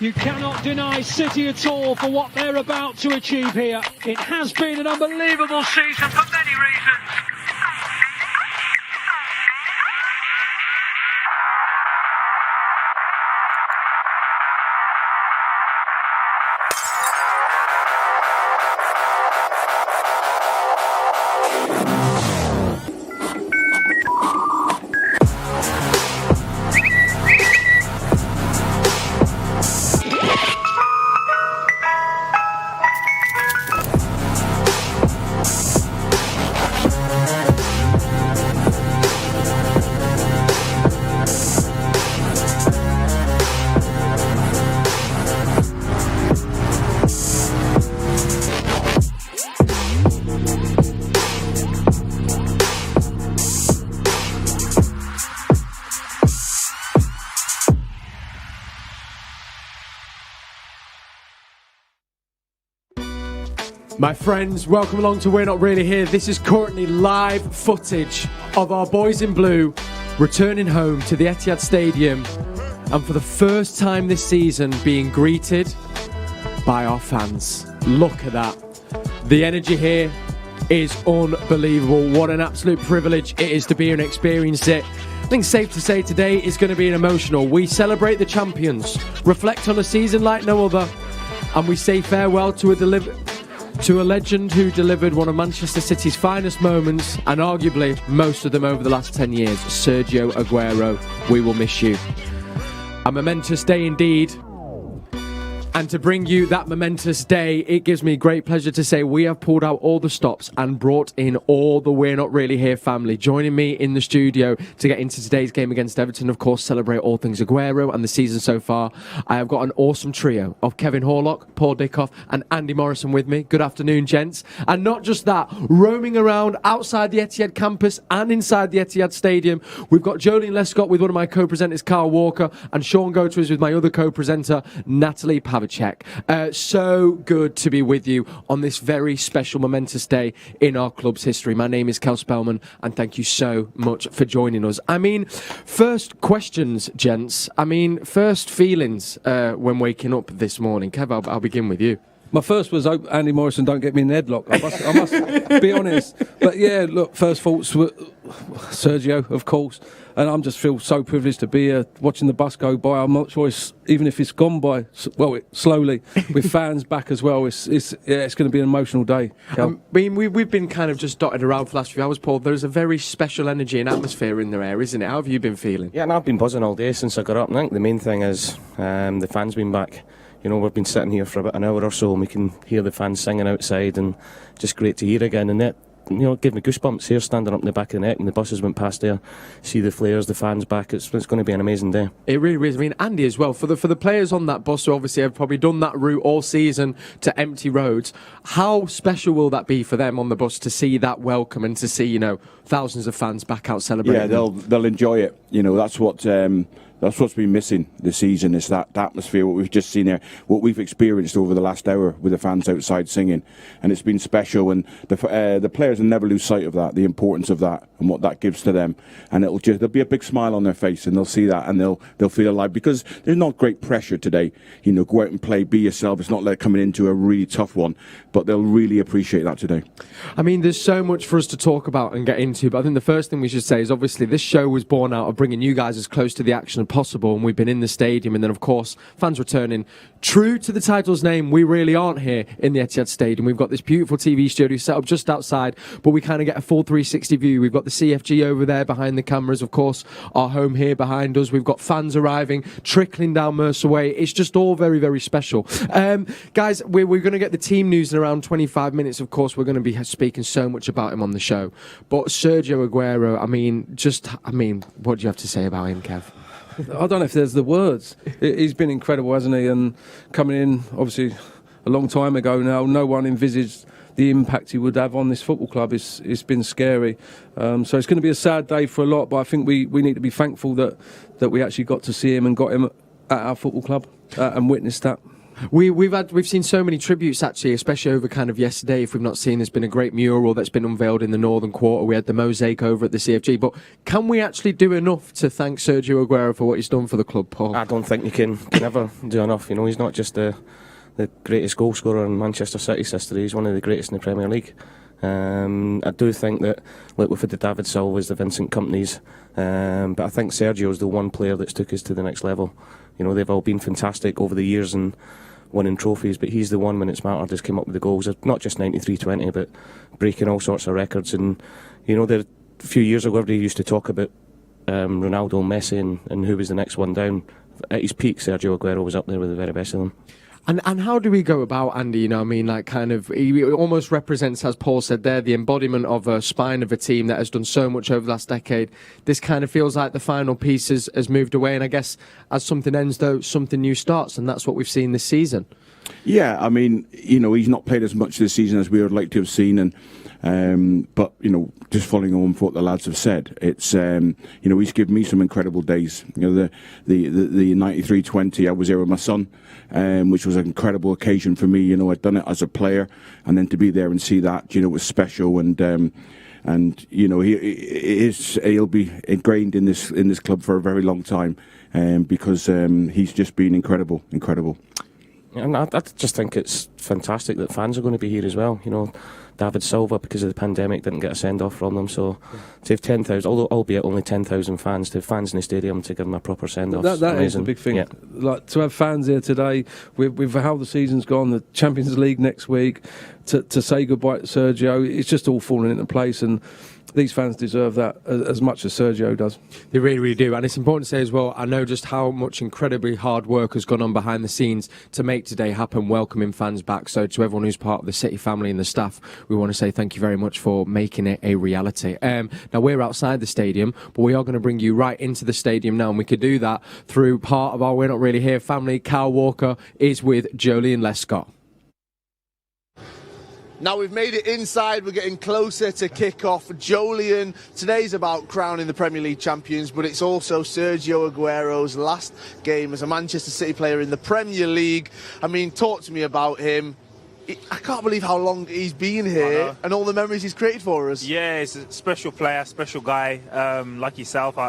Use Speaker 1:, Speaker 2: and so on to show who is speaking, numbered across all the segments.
Speaker 1: You cannot deny City at all for what they're about to achieve here. It has been an unbelievable season for many reasons.
Speaker 2: My friends, welcome along to We're Not Really Here. This is currently live footage of our boys in blue returning home to the Etihad Stadium and for the first time this season being greeted by our fans. Look at that. The energy here is unbelievable. What an absolute privilege it is to be here and experience it. I think it's safe to say today is going to be an emotional. We celebrate the champions, reflect on a season like no other, and we say farewell to a legend who delivered one of Manchester City's finest moments and arguably most of them over the last 10 years, Sergio Aguero. We will miss you. A momentous day indeed. And to bring you that momentous day, it gives me great pleasure to say we have pulled out all the stops and brought in all the We're Not Really Here family. Joining me in the studio to get into today's game against Everton, of course, celebrate all things Aguero and the season so far. I have got an awesome trio of Kevin Horlock, Paul Dickoff and Andy Morrison with me. Good afternoon, gents. And not just that, roaming around outside the Etihad campus and inside the Etihad Stadium, we've got Joleon Lescott with one of my co-presenters, Carl Walker, and Shaun is with my other co-presenter, Natalie Pavlicek. So good to be with you on this very special, momentous day in our club's history. My name is Cel Spellman, and thank you so much for joining us. I mean, first questions, gents. I mean, first feelings when waking up this morning. Kev, I'll begin with you.
Speaker 3: My first was, hope Andy Morrison don't get me in the headlock. I must be honest. But yeah, look, first thoughts were Sergio, of course. And I just feel so privileged to be here watching the bus go by. I'm not sure, even if it's gone by, slowly, with fans back as well. It's going to be an emotional day.
Speaker 2: I mean, we've been kind of just dotted around for the last few hours, Paul. There's a very special energy and atmosphere in the air, isn't it? How have you been feeling?
Speaker 4: Yeah, and I've been buzzing all day since I got up. And I think the main thing is the fans being back. You know, we've been sitting here for about an hour or so and we can hear the fans singing outside, and just great to hear again. And that, you know, it gave me goosebumps here standing up in the back of the neck and the buses went past there. See the flares, the fans back. It's going to be an amazing day.
Speaker 2: It really is. I mean, Andy as well, for the players on that bus who obviously have probably done that route all season to empty roads, how special will that be for them on the bus to see that welcome and to see, you know, thousands of fans back out celebrating?
Speaker 5: Yeah, they'll enjoy it. You know, that's what's been missing this season, is that atmosphere, what we've just seen there, what we've experienced over the last hour with the fans outside singing, and it's been special. And the players will never lose sight of that, the importance of that, and what that gives to them. And there'll be a big smile on their face, and they'll see that, and they'll feel alive, because there's not great pressure today. You know, go out and play, be yourself. It's not like coming into a really tough one, but they'll really appreciate that today.
Speaker 2: I mean, there's so much for us to talk about and get into, but I think the first thing we should say is obviously this show was born out of bringing you guys as close to the action as possible, and we've been in the stadium, and then of course fans returning. True to the title's name, we really aren't here in the Etihad Stadium. We've got this beautiful TV studio set up just outside, but we kind of get a full 360 view. We've got the CFG over there behind the cameras, of course, our home here behind us. We've got fans arriving, trickling down Mercer Way. It's just all very, very special. Guys, we're going to get the team news in around 25 minutes. Of course, we're going to be speaking so much about him on the show. But Sergio Aguero, I mean, what do you have to say about him, Kev?
Speaker 3: I don't know if there's the words. He's been incredible, hasn't he? And coming in, obviously, a long time ago now, no one envisaged the impact he would have on this football club. It's been scary. So it's going to be a sad day for a lot, but I think we need to be thankful that we actually got to see him and got him at our football club and witnessed that.
Speaker 2: We've seen so many tributes actually, especially over kind of yesterday. If we've not seen, there's been a great mural that's been unveiled in the Northern Quarter. We had the mosaic over at the CFG. But can we actually do enough to thank Sergio Aguero for what he's done for the club, Paul?
Speaker 4: I don't think you can ever do enough. You know, he's not just the greatest goal scorer in Manchester City's history. He's one of the greatest in the Premier League. I do think that, like we've had the David Silvas, the Vincent Kompanies, but I think Sergio's the one player that's took us to the next level. You know, they've all been fantastic over the years and winning trophies, but he's the one when it's mattered has came up with the goals, not just 93-20, but breaking all sorts of records. And you know, a few years ago everybody used to talk about Ronaldo, Messi and who was the next one down. At his peak, Sergio Aguero was up there with the very best of them.
Speaker 2: And how do we go about, Andy? You know, I mean, like, kind of, he almost represents, as Paul said there, the embodiment of a spine of a team that has done so much over the last decade. This kind of feels like the final piece has moved away, and I guess as something ends, though, something new starts, and that's what we've seen this season. Yeah,
Speaker 5: I mean, you know, he's not played as much this season as we would like to have seen, and but you know, just following on from what the lads have said, it's you know, he's given me some incredible days. You know, the 93-20, I was there with my son, which was an incredible occasion for me. You know, I'd done it as a player, and then to be there and see that, you know, was special. And you know, he'll be ingrained in this club for a very long time, because he's just been incredible.
Speaker 4: And I just think it's fantastic that fans are going to be here as well. You know, David Silva, because of the pandemic, didn't get a send-off from them. So to have 10,000, albeit only 10,000 fans, to have fans in the stadium to give them a proper send-off.
Speaker 3: That is the big thing. Yeah. Like, to have fans here today, with how the season's gone, the Champions League next week, to say goodbye to Sergio, it's just all falling into place. And these fans deserve that as much as Sergio does. They really, really do. And it's important to say as well, I know just how much incredibly hard work has gone on behind the scenes to make today happen, welcoming fans back. So to everyone who's part of the City family and the staff, we want to say thank you very much for making it a reality. Now, we're outside the stadium, but we are going to bring you right into the stadium now, and we could do that through part of our We're Not Really Here family. Kyle Walker is with Joleon Lescott.
Speaker 6: Now we've made it inside, we're getting closer to kick-off. Joleon, today's about crowning the Premier League champions, but it's also Sergio Aguero's last game as a Manchester City player in the Premier League. I mean, talk to me about him. I can't believe how long he's been here and all the memories he's created for us.
Speaker 7: Yeah, he's a special player, special guy, like yourself.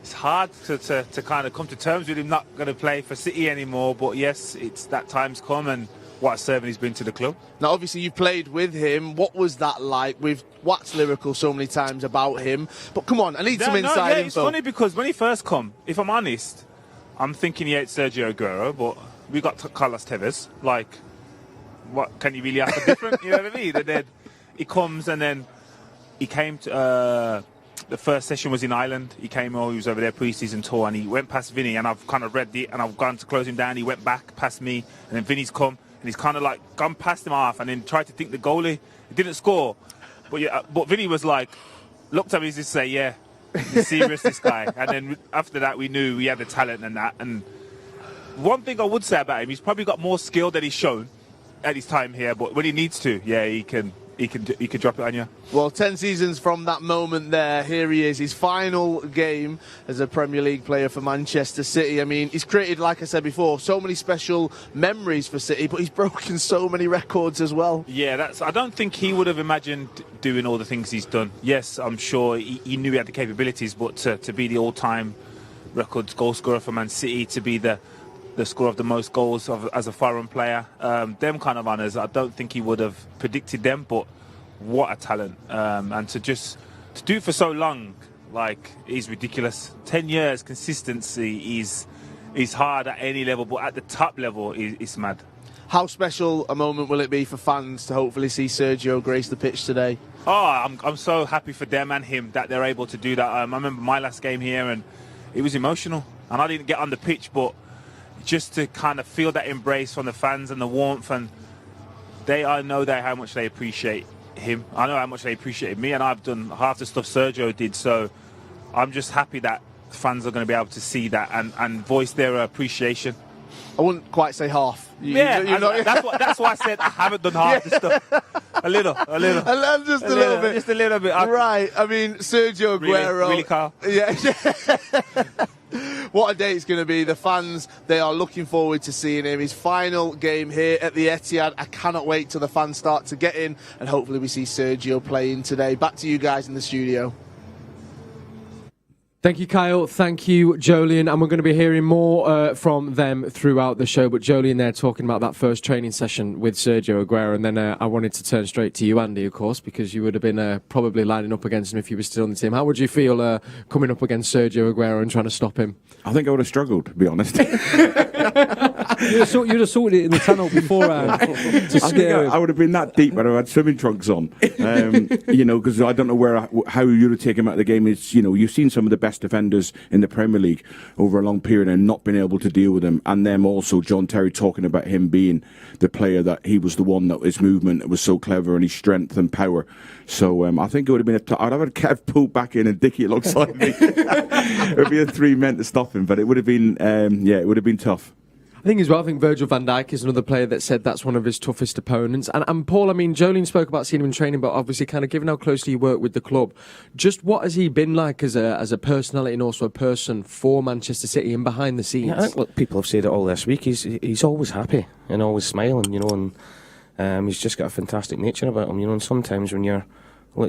Speaker 7: It's hard to kind of come to terms with him not going to play for City anymore, but yes, it's that time's come, and what a servant he's been to the club.
Speaker 6: Now, obviously, you played with him. What was that like? We've waxed lyrical so many times about him. But come on, I need some inside info.
Speaker 7: It's funny because when he first come, if I'm honest, I'm thinking he hates Sergio Aguero, but we got Carlos Tevez. Like, what can you really ask for different? You know what I mean? And then he comes, and then he came to the first session was in Ireland. He came over, he was over there pre-season tour, and he went past Vinny, and I've kind of read it, and I've gone to close him down. He went back past me, and then Vinny's come. And he's kind of like gone past him half and then tried to think the goalie. He didn't score. But Vinny was like, looked at me and just say, yeah, he's serious, this guy. And then after that, we knew we had the talent and that. And one thing I would say about him, he's probably got more skill than he's shown at his time here. But when he needs to, yeah, he can drop it on you.
Speaker 6: Well, 10 seasons from that moment there, here he is, his final game as a Premier League player for Manchester City. I mean, he's created, like I said before, so many special memories for City, but he's broken so many records as well.
Speaker 7: Yeah, I don't think he would have imagined doing all the things he's done. Yes, I'm sure he knew he had the capabilities, but to be the all-time records goal scorer for Man City, to be the scorer of the most goals as a foreign player, them kind of honours, I don't think he would have predicted them, but what a talent. And to do it for so long, like, is ridiculous. 10 years consistency is hard at any level, but at the top level, it's mad.
Speaker 6: How special a moment will it be for fans to hopefully see Sergio grace the pitch today?
Speaker 7: Oh, I'm so happy for them and him that they're able to do that. I remember my last game here, and it was emotional, and I didn't get on the pitch, but just to kind of feel that embrace from the fans and the warmth, and I know how much they appreciate him. I know how much they appreciated me, and I've done half the stuff Sergio did, so I'm just happy that fans are going to be able to see that and voice their appreciation.
Speaker 6: I wouldn't quite say half.
Speaker 7: That's why I said I haven't done half the stuff. A little.
Speaker 6: Just a little bit.
Speaker 7: Just a little bit.
Speaker 6: Right. I mean, Sergio Aguero.
Speaker 7: Really, Carl?
Speaker 6: Yeah. what a day it's going to be. The fans, they are looking forward to seeing him. His final game here at the Etihad. I cannot wait till the fans start to get in, and hopefully we see Sergio playing today. Back to you guys in the studio.
Speaker 2: Thank you, Kyle. Thank you, Joleon. And we're going to be hearing more from them throughout the show. But Joleon there talking about that first training session with Sergio Aguero. And then I wanted to turn straight to you, Andy, of course, because you would have been probably lining up against him if you were still on the team. How would you feel coming up against Sergio Aguero and trying to stop him?
Speaker 5: I think I would have struggled, to be honest.
Speaker 3: You'd have sorted it in the tunnel beforehand to scare him.
Speaker 5: I would have been that deep when I had swimming trunks on. Because I don't know how you'd have taken him out of the game. You've seen some of the best defenders in the Premier League over a long period and not been able to deal with them. And then also John Terry talking about him being the player that he was the one that his movement was so clever and his strength and power. So I think it would have been I'd have had Kev pulled back in and Dickie alongside me. It would be a 3 men to stop him, but it would have been it would have been tough.
Speaker 2: I think as well, Virgil van Dijk is another player that said that's one of his toughest opponents. And Paul, I mean, Joleon spoke about seeing him in training, but obviously kind of given how closely you work with the club, just what has he been like as a personality and also a person for Manchester City and behind the scenes?
Speaker 4: Yeah, I think people have said it all this week. He's always happy and always smiling, and he's just got a fantastic nature about him, and sometimes when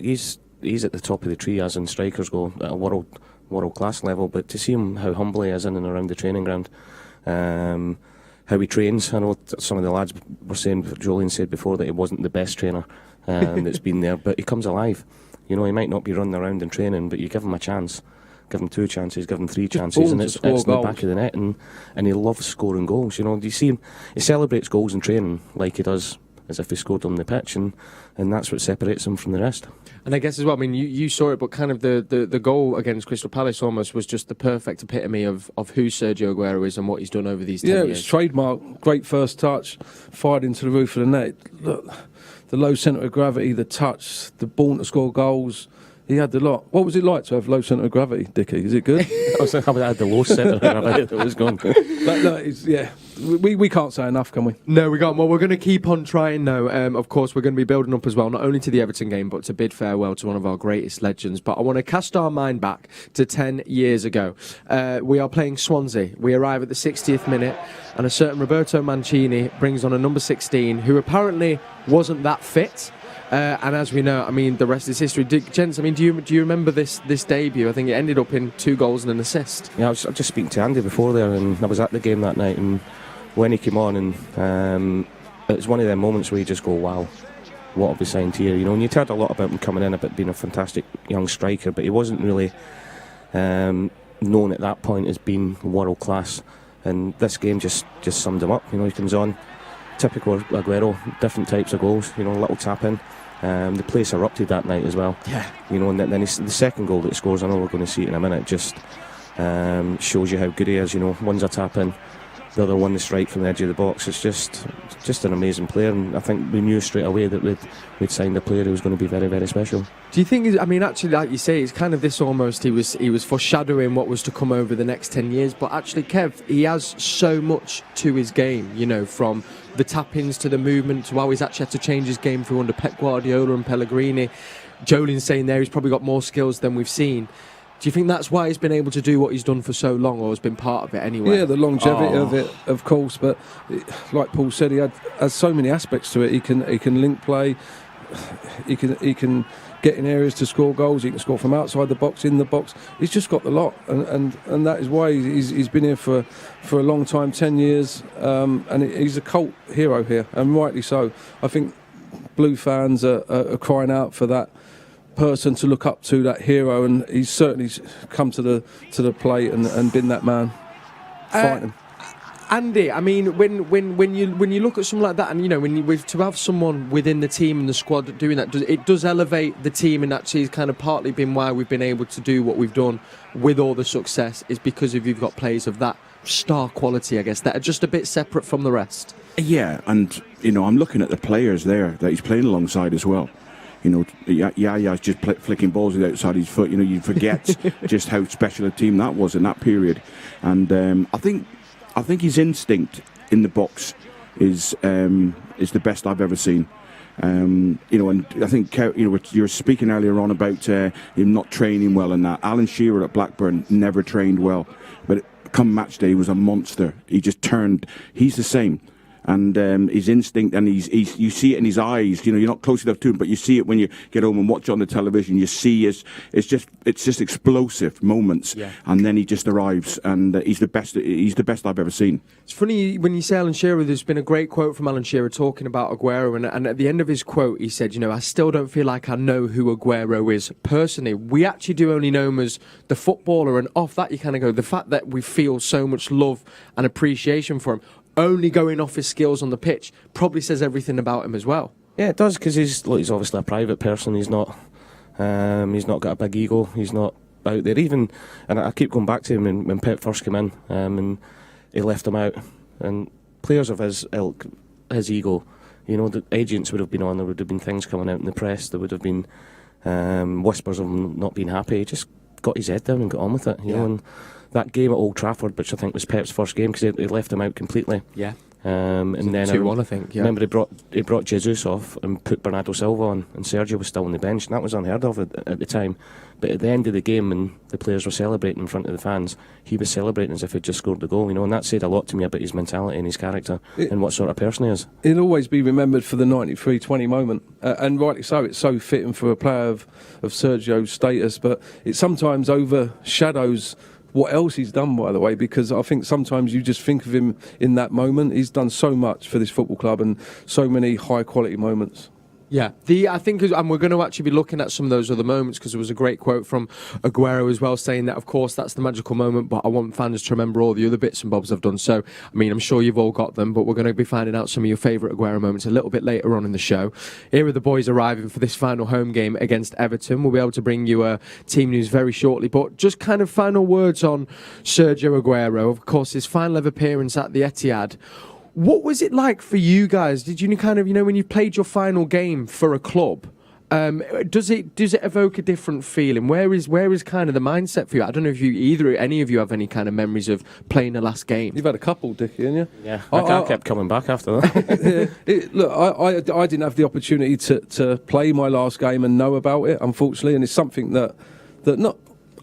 Speaker 4: he's at the top of the tree as in strikers go at a world class level, but to see him how humble he is in and around the training ground, how he trains. I know some of the lads were saying, Joleon said before, that he wasn't the best trainer that's been there, but he comes alive. He might not be running around in training, but you give him a chance, give him 2 chances, give him 3 chances, and it's in the back of the net, and he loves scoring goals. Do you see him? He celebrates goals in training like he does as if he scored on the pitch, and that's what separates him from the rest.
Speaker 2: And I guess as well, I mean, you saw it, but kind of the goal against Crystal Palace almost was just the perfect epitome of who Sergio Aguero is and what he's done over these 10 years.
Speaker 3: Yeah, it was trademark. Great first touch, fired into the roof of the net. Look, the low centre of gravity, the touch, the born to score goals. He had the lot. What was it like to have low centre of gravity, Dickie? Is it good?
Speaker 4: I had the low centre of gravity that was gone.
Speaker 3: We can't say enough, can we?
Speaker 2: No, we can't. Well, we're going to keep on trying now. Of course, we're going to be building up as well, not only to the Everton game, but to bid farewell to one of our greatest legends. But I want to cast our mind back to 10 years ago. We are playing Swansea. We arrive at the 60th minute, and a certain Roberto Mancini brings on a number 16, who apparently wasn't that fit. And as we know, I mean, the rest is history. Gents, I mean, do you remember this debut? I think it ended up in 2 goals and an assist.
Speaker 4: Yeah, I was just speaking to Andy before there, and I was at the game that night, and when he came on, and it's one of them moments where you just go, wow, what have we signed here? And you'd heard a lot about him coming in, about being a fantastic young striker, but he wasn't really known at that point as being world class. And this game just summed him up. He comes on, typical Aguero, different types of goals, little tap in. The place erupted that night as well.
Speaker 2: Yeah.
Speaker 4: And then the second goal that he scores, I know we're going to see it in a minute, just shows you how good he is. One's a tap in, the other one the strike from the edge of the box. It's just an amazing player, and I think we knew straight away that we'd signed a player who was going to be very, very special.
Speaker 2: Do you think, I mean, actually, like you say, it's kind of this almost, he was foreshadowing what was to come over the next 10 years, but actually, Kev, he has so much to his game, from the tap-ins to the movement to how he's actually had to change his game through under Pep Guardiola and Pellegrini. Joleon's saying there he's probably got more skills than we've seen. Do you think that's why he's been able to do what he's done for so long, or has been part of it anyway?
Speaker 3: Yeah, the longevity of it, of course. But like Paul said, he has so many aspects to it. He can link play. He can get in areas to score goals. He can score from outside the box, in the box. He's just got the lot, and that is why he's been here for a long time, 10 years, and he's a cult hero here, and rightly so. I think Blue fans are crying out for that person to look up to, that hero, and he's certainly come to the plate and been that man fighting.
Speaker 2: Andy, I mean, when you look at something like that, and to have someone within the team and the squad doing that, it does elevate the team, and actually has kind of partly been why we've been able to do what we've done with all the success, is because you've got players of that star quality, I guess, that are just a bit separate from the rest.
Speaker 5: Yeah, and I'm looking at the players there that he's playing alongside as well. Yaya's just flicking balls outside his foot. You forget just how special a team that was in that period. And I think his instinct in the box is the best I've ever seen. And I think you were speaking earlier on about him not training well, and that Alan Shearer at Blackburn never trained well, but come match day, he was a monster. He just turned. He's the same. And his instinct, and you see it in his eyes. You're not close enough to him, but you see it when you get home and watch it on the television. You see it's just explosive moments, and then he just arrives, and he's the best. He's the best I've ever seen.
Speaker 2: It's funny when you say Alan Shearer. There's been a great quote from Alan Shearer talking about Aguero, and at the end of his quote, he said, I still don't feel like I know who Aguero is personally. We actually do only know him as the footballer, and off that you kind of go, the fact that we feel so much love and appreciation for him, only going off his skills on the pitch, probably says everything about him as well.
Speaker 4: Yeah, it does, because he's obviously a private person. He's not got a big ego. He's not out there. Even, and I keep going back to him when Pep first came in, and he left him out. And players of his ilk, his ego, the agents would have been on. There would have been things coming out in the press. There would have been whispers of him not being happy. He just got his head down and got on with it. You know, and that game at Old Trafford, which I think was Pep's first game, because he left him out completely.
Speaker 2: Yeah.
Speaker 4: And then
Speaker 2: 2-1, I think. Yeah.
Speaker 4: Remember, he brought Jesus off and put Bernardo Silva on, and Sergio was still on the bench, and that was unheard of at the time. But at the end of the game, when the players were celebrating in front of the fans, he was celebrating as if he'd just scored the goal. And that said a lot to me about his mentality and his character and what sort of person he is.
Speaker 3: He'll always be remembered for the 93-20 moment, and rightly so. It's so fitting for a player of Sergio's status, but it sometimes overshadows what else he's done, by the way, because I think sometimes you just think of him in that moment. He's done so much for this football club and so many high-quality moments.
Speaker 2: Yeah, I think, and we're going to actually be looking at some of those other moments, because there was a great quote from Aguero as well, saying that, of course, that's the magical moment, but I want fans to remember all the other bits and bobs I've done. So, I'm sure you've all got them, but we're going to be finding out some of your favourite Aguero moments a little bit later on in the show. Here are the boys arriving for this final home game against Everton. We'll be able to bring you team news very shortly, but just kind of final words on Sergio Aguero. Of course, his final ever appearance at the Etihad. What was it like for you guys? Did you kind of, when you played your final game for a club, does it evoke a different feeling? Where is kind of the mindset for you? I don't know if any of you have any kind of memories of playing the last game.
Speaker 3: You've had a couple, Dickie, haven't you?
Speaker 4: Yeah, I kept coming back after that.
Speaker 3: I didn't have the opportunity to play my last game and know about it, unfortunately, and it's something that not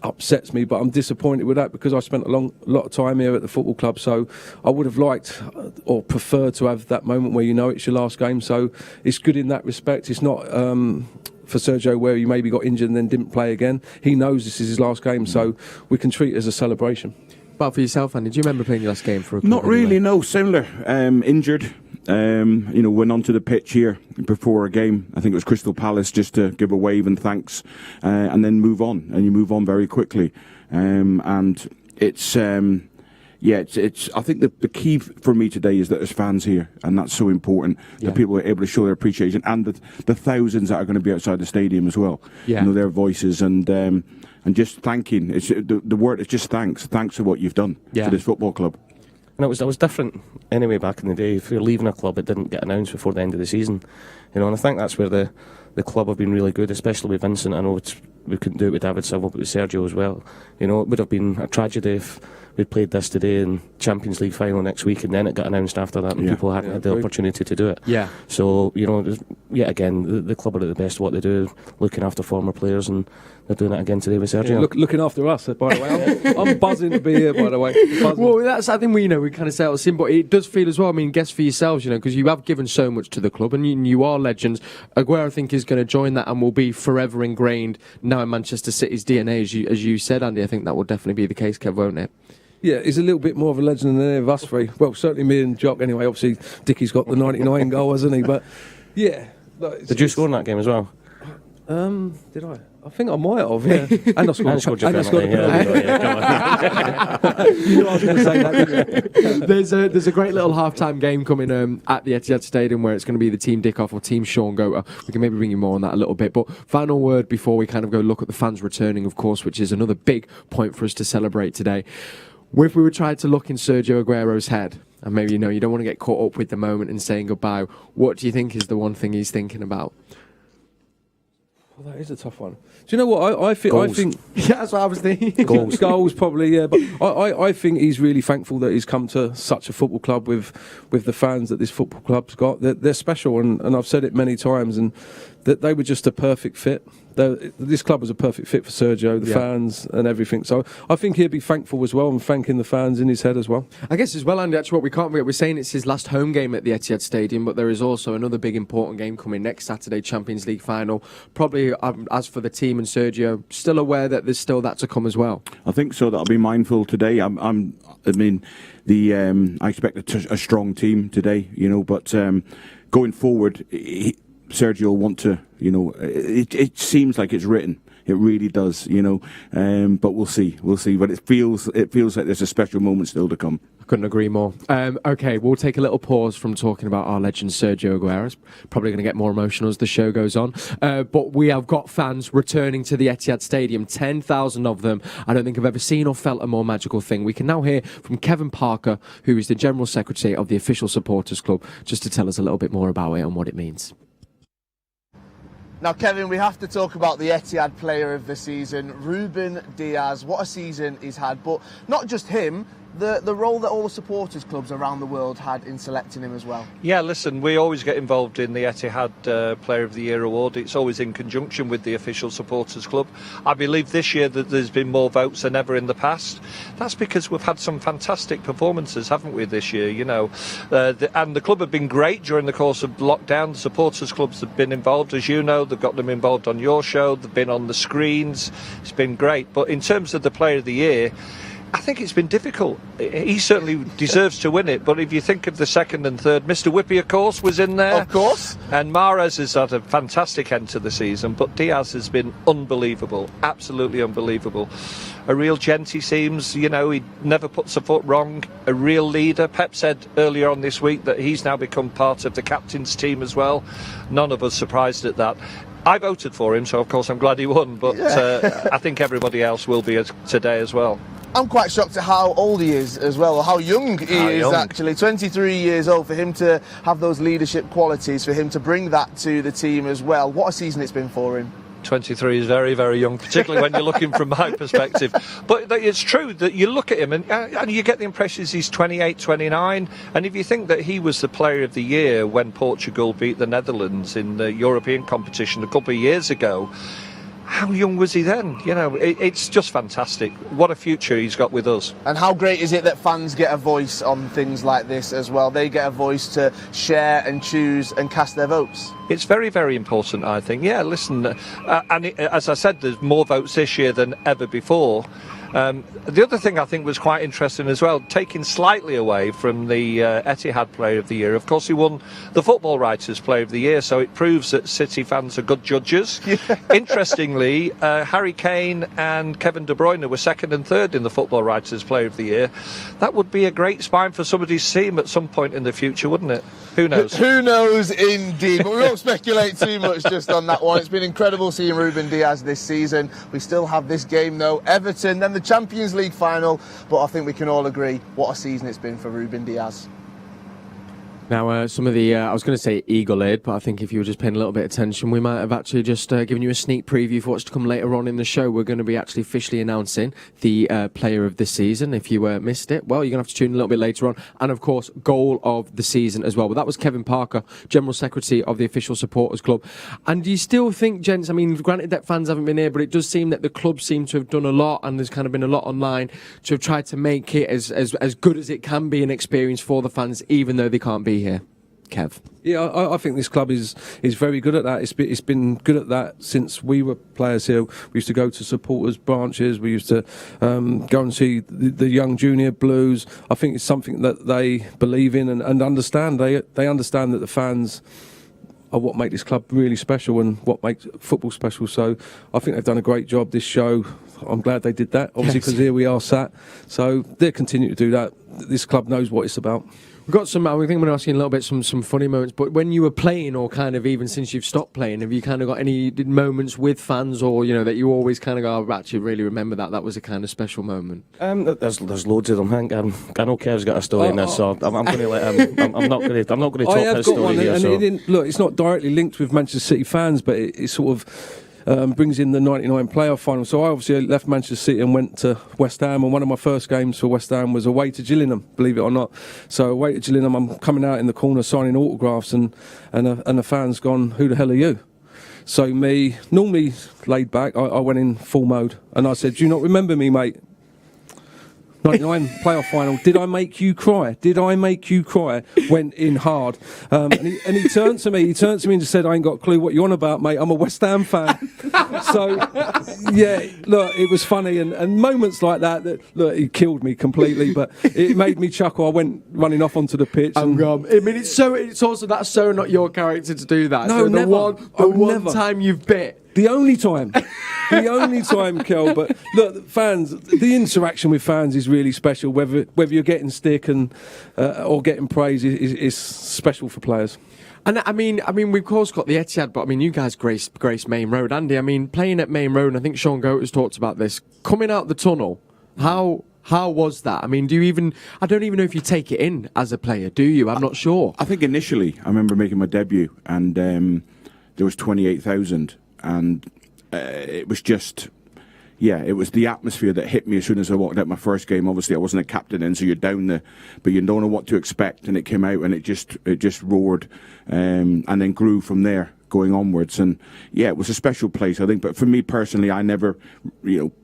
Speaker 3: upsets me, but I'm disappointed with that, because I spent a lot of time here at the football club, so I would have liked or preferred to have that moment where it's your last game. So it's good in that respect. It's not for Sergio where he maybe got injured and then didn't play again. He knows this is his last game, so we can treat it as a celebration.
Speaker 2: But for yourself, Andy, do you remember playing your last game for a club?
Speaker 5: Not really, no. Similar. Injured. Went onto the pitch here before a game. I think it was Crystal Palace, just to give a wave and thanks, and then move on. And you move on very quickly. And it's I think the key for me today is that there's fans here, and that's so important. That people are able to show their appreciation, and the thousands that are going to be outside the stadium as well.
Speaker 2: Yeah.
Speaker 5: Their voices and just thanking. It's the word is just thanks. Thanks for what you've done for this football club.
Speaker 4: And it was different anyway back in the day. If you're leaving a club, it didn't get announced before the end of the season. And I think that's where the club have been really good, especially with Vincent. I know we couldn't do it with David Silva, but with Sergio as well. It would have been a tragedy if we played this today in Champions League final next week, and then it got announced after that, and people hadn't had the opportunity to do it.
Speaker 2: Yeah.
Speaker 4: So yet again, the club are at the best at what they do, looking after former players, and they're doing it again today with Sergio.
Speaker 3: Yeah, looking after us, by the way. I'm buzzing to be here, by the way.
Speaker 2: Well, that's, I think we kind of say it in, but it does feel as well. I mean, guess for yourselves, because you have given so much to the club, and you are legends. Aguero, I think, is going to join that and will be forever ingrained now in Manchester City's DNA, as you said, Andy. I think that will definitely be the case, Kev, won't it?
Speaker 3: Yeah, he's a little bit more of a legend than any of us three. Well, certainly me and Jock anyway. Obviously, Dickie's got the 99 goal, hasn't he? But, yeah.
Speaker 4: Did you score in that game as well?
Speaker 3: Did I? I think I might have, yeah. And I scored
Speaker 4: your penalty.
Speaker 3: You know I was going to say that, didn't you?
Speaker 2: There's a great little half-time game coming at the Etihad Stadium where it's going to be the Team Dickoff or Team Shaun Goater. We can maybe bring you more on that a little bit. But final word before we kind of go look at the fans returning, of course, which is another big point for us to celebrate today. If we were trying to look in Sergio Aguero's head, and maybe you don't want to get caught up with the moment and saying goodbye, what do you think is the one thing he's thinking about?
Speaker 3: Well, that is a tough one. Do you know what? I think
Speaker 2: yeah, that's what I was thinking.
Speaker 3: Goals probably, yeah. But I think he's really thankful that he's come to such a football club with the fans that this football club's got. They're special, and I've said it many times. And that they were just a perfect fit. This club was a perfect fit for Sergio, the fans and everything. So I think he'd be thankful as well, and thanking the fans in his head as well.
Speaker 2: I guess as well, Andy, actually what we can't forget, we're saying it's his last home game at the Etihad Stadium, but there is also another big important game coming next Saturday, Champions League final. Probably, as for the team and Sergio, still aware that there's still that to come as well.
Speaker 5: I think so. That'll be mindful today. I expect a strong team today, but going forward, Sergio will want to, it seems like it's written. It really does, but we'll see. But it feels like there's a special moment still to come.
Speaker 2: I couldn't agree more. Okay, we'll take a little pause from talking about our legend Sergio Aguero. It's probably going to get more emotional as the show goes on. But we have got fans returning to the Etihad Stadium, 10,000 of them. I don't think I've ever seen or felt a more magical thing. We can now hear from Kevin Parker, who is the General Secretary of the official supporters club, just to tell us a little bit more about it and what it means.
Speaker 6: Now, Kevin, we have to talk about the Etihad player of the season, Ruben Diaz. What a season he's had, but not just him, the role that all the supporters clubs around the world had in selecting him as well.
Speaker 8: Yeah, listen, we always get involved in the Etihad Player of the Year award. It's always in conjunction with the official supporters club. I believe this year that there's been more votes than ever in the past. That's because we've had some fantastic performances, haven't we, this year, and the club have been great during the course of lockdown. The supporters clubs have been involved, as you know. They've got them involved on your show. They've been on the screens. It's been great. But in terms of the Player of the Year, I think it's been difficult. He certainly deserves to win it, but if you think of the second and third, Mr. Whippy, of course, was in there.
Speaker 6: Of course.
Speaker 8: And Mahrez has had a fantastic end to the season, but Diaz has been unbelievable, absolutely unbelievable. A real gent, he seems, he never puts a foot wrong, a real leader. Pep said earlier on this week that he's now become part of the captain's team as well. None of us surprised at that. I voted for him, so of course I'm glad he won, but I think everybody else will be today as well.
Speaker 6: I'm quite shocked at how old he is as well, or how young he is actually. 23 years old, for him to have those leadership qualities, for him to bring that to the team as well. What a season it's been for him.
Speaker 8: 23 is very, very young, particularly when you're looking from my perspective. But it's true that you look at him and you get the impression he's 28, 29. And if you think that he was the Player of the Year when Portugal beat the Netherlands in the European competition a couple of years ago, how young was he then? It's just fantastic. What a future he's got with us.
Speaker 6: And how great is it that fans get a voice on things like this as well? They get a voice to share and choose and cast their votes.
Speaker 8: It's very, very important, I think. Yeah, listen, as I said, there's more votes this year than ever before. The other thing I think was quite interesting as well, taking slightly away from the Etihad Player of the Year, of course he won the Football Writers Player of the Year, so it proves that City fans are good judges. Yeah. Interestingly, Harry Kane and Kevin De Bruyne were second and third in the Football Writers Player of the Year. That would be a great spine for somebody to see him at some point in the future, wouldn't it? Who knows?
Speaker 6: Who knows indeed, but we won't speculate too much just on that one. It's been incredible seeing Ruben Diaz this season. We still have this game though, Everton, then the Champions League final, but I think we can all agree what a season it's been for Ruben Diaz.
Speaker 2: Now, some of the, I was going to say eagle-eyed, but I think if you were just paying a little bit of attention, we might have actually just given you a sneak preview for what's to come later on in the show. We're going to be actually officially announcing the player of the season. If you missed it, well, you're going to have to tune in a little bit later on. And, of course, goal of the season as well. But that was Kevin Parker, General Secretary of the Official Supporters Club. And do you still think, gents, I mean, granted that fans haven't been here, but it does seem that the club seem to have done a lot, and there's kind of been a lot online to have tried to make it as good as it can be an experience for the fans, even though they can't be here. Kev.
Speaker 3: Yeah, I think this club is very good at that. It's been good at that since we were players here. We used to go to supporters branches. We used to go and see the young junior blues. I think it's something that they believe in and understand. They understand that the fans are what make this club really special and what makes football special. So I think they've done a great job this show. I'm glad they did that, obviously, because here we are sat. So they'll continue to do that. This club knows what it's about.
Speaker 2: We've got some, I think I'm going to ask you in a little bit some funny moments, but when you were playing, or kind of even since you've stopped playing, have you kind of got any moments with fans, or, that you always kind of go, I actually really remember that was a kind of special moment?
Speaker 4: There's loads of them. I know Kev's got a story in this, so I'm going to let him. I'm not going to talk his story here. So.
Speaker 3: Look, it's not directly linked with Manchester City fans, but it sort of brings in the 99 playoff final. So I obviously left Manchester City and went to West Ham, and one of my first games for West Ham was away to Gillingham, believe it or not. So away to Gillingham, I'm coming out in the corner signing autographs, and the fan's gone, who the hell are you? So me, normally laid back, I went in full mode, and I said, "Do you not remember me, mate? 99 playoff final. Did I make you cry? Did I make you cry?" Went in hard. And he turned to me. He turned to me and just said, "I ain't got a clue what you're on about, mate. I'm a West Ham fan." So, yeah, look, it was funny. And moments like that, look, he killed me completely. But it made me chuckle. I went running off onto the pitch.
Speaker 2: I mean, it's also, that's so not your character to do that.
Speaker 3: No,
Speaker 2: so
Speaker 3: never.
Speaker 2: The one time you've bit.
Speaker 3: The only time, Kel. But look, fans, the interaction with fans is really special. Whether you're getting stick or getting praise is special for players.
Speaker 2: And I mean, we've of course got the Etihad, but I mean, you guys grace Main Road, Andy. I mean, playing at Main Road, and I think Shaun has talked about this. Coming out the tunnel, how was that? I mean, I don't even know if you take it in as a player, do you? I'm not sure.
Speaker 5: I think initially, I remember making my debut, and there was 28,000. And it was just, it was the atmosphere that hit me as soon as I walked out my first game. Obviously, I wasn't a captain then, so you're down there, but you don't know what to expect. And it came out, and it just roared, and then grew from there, going onwards. And it was a special place, I think. But for me personally, I never,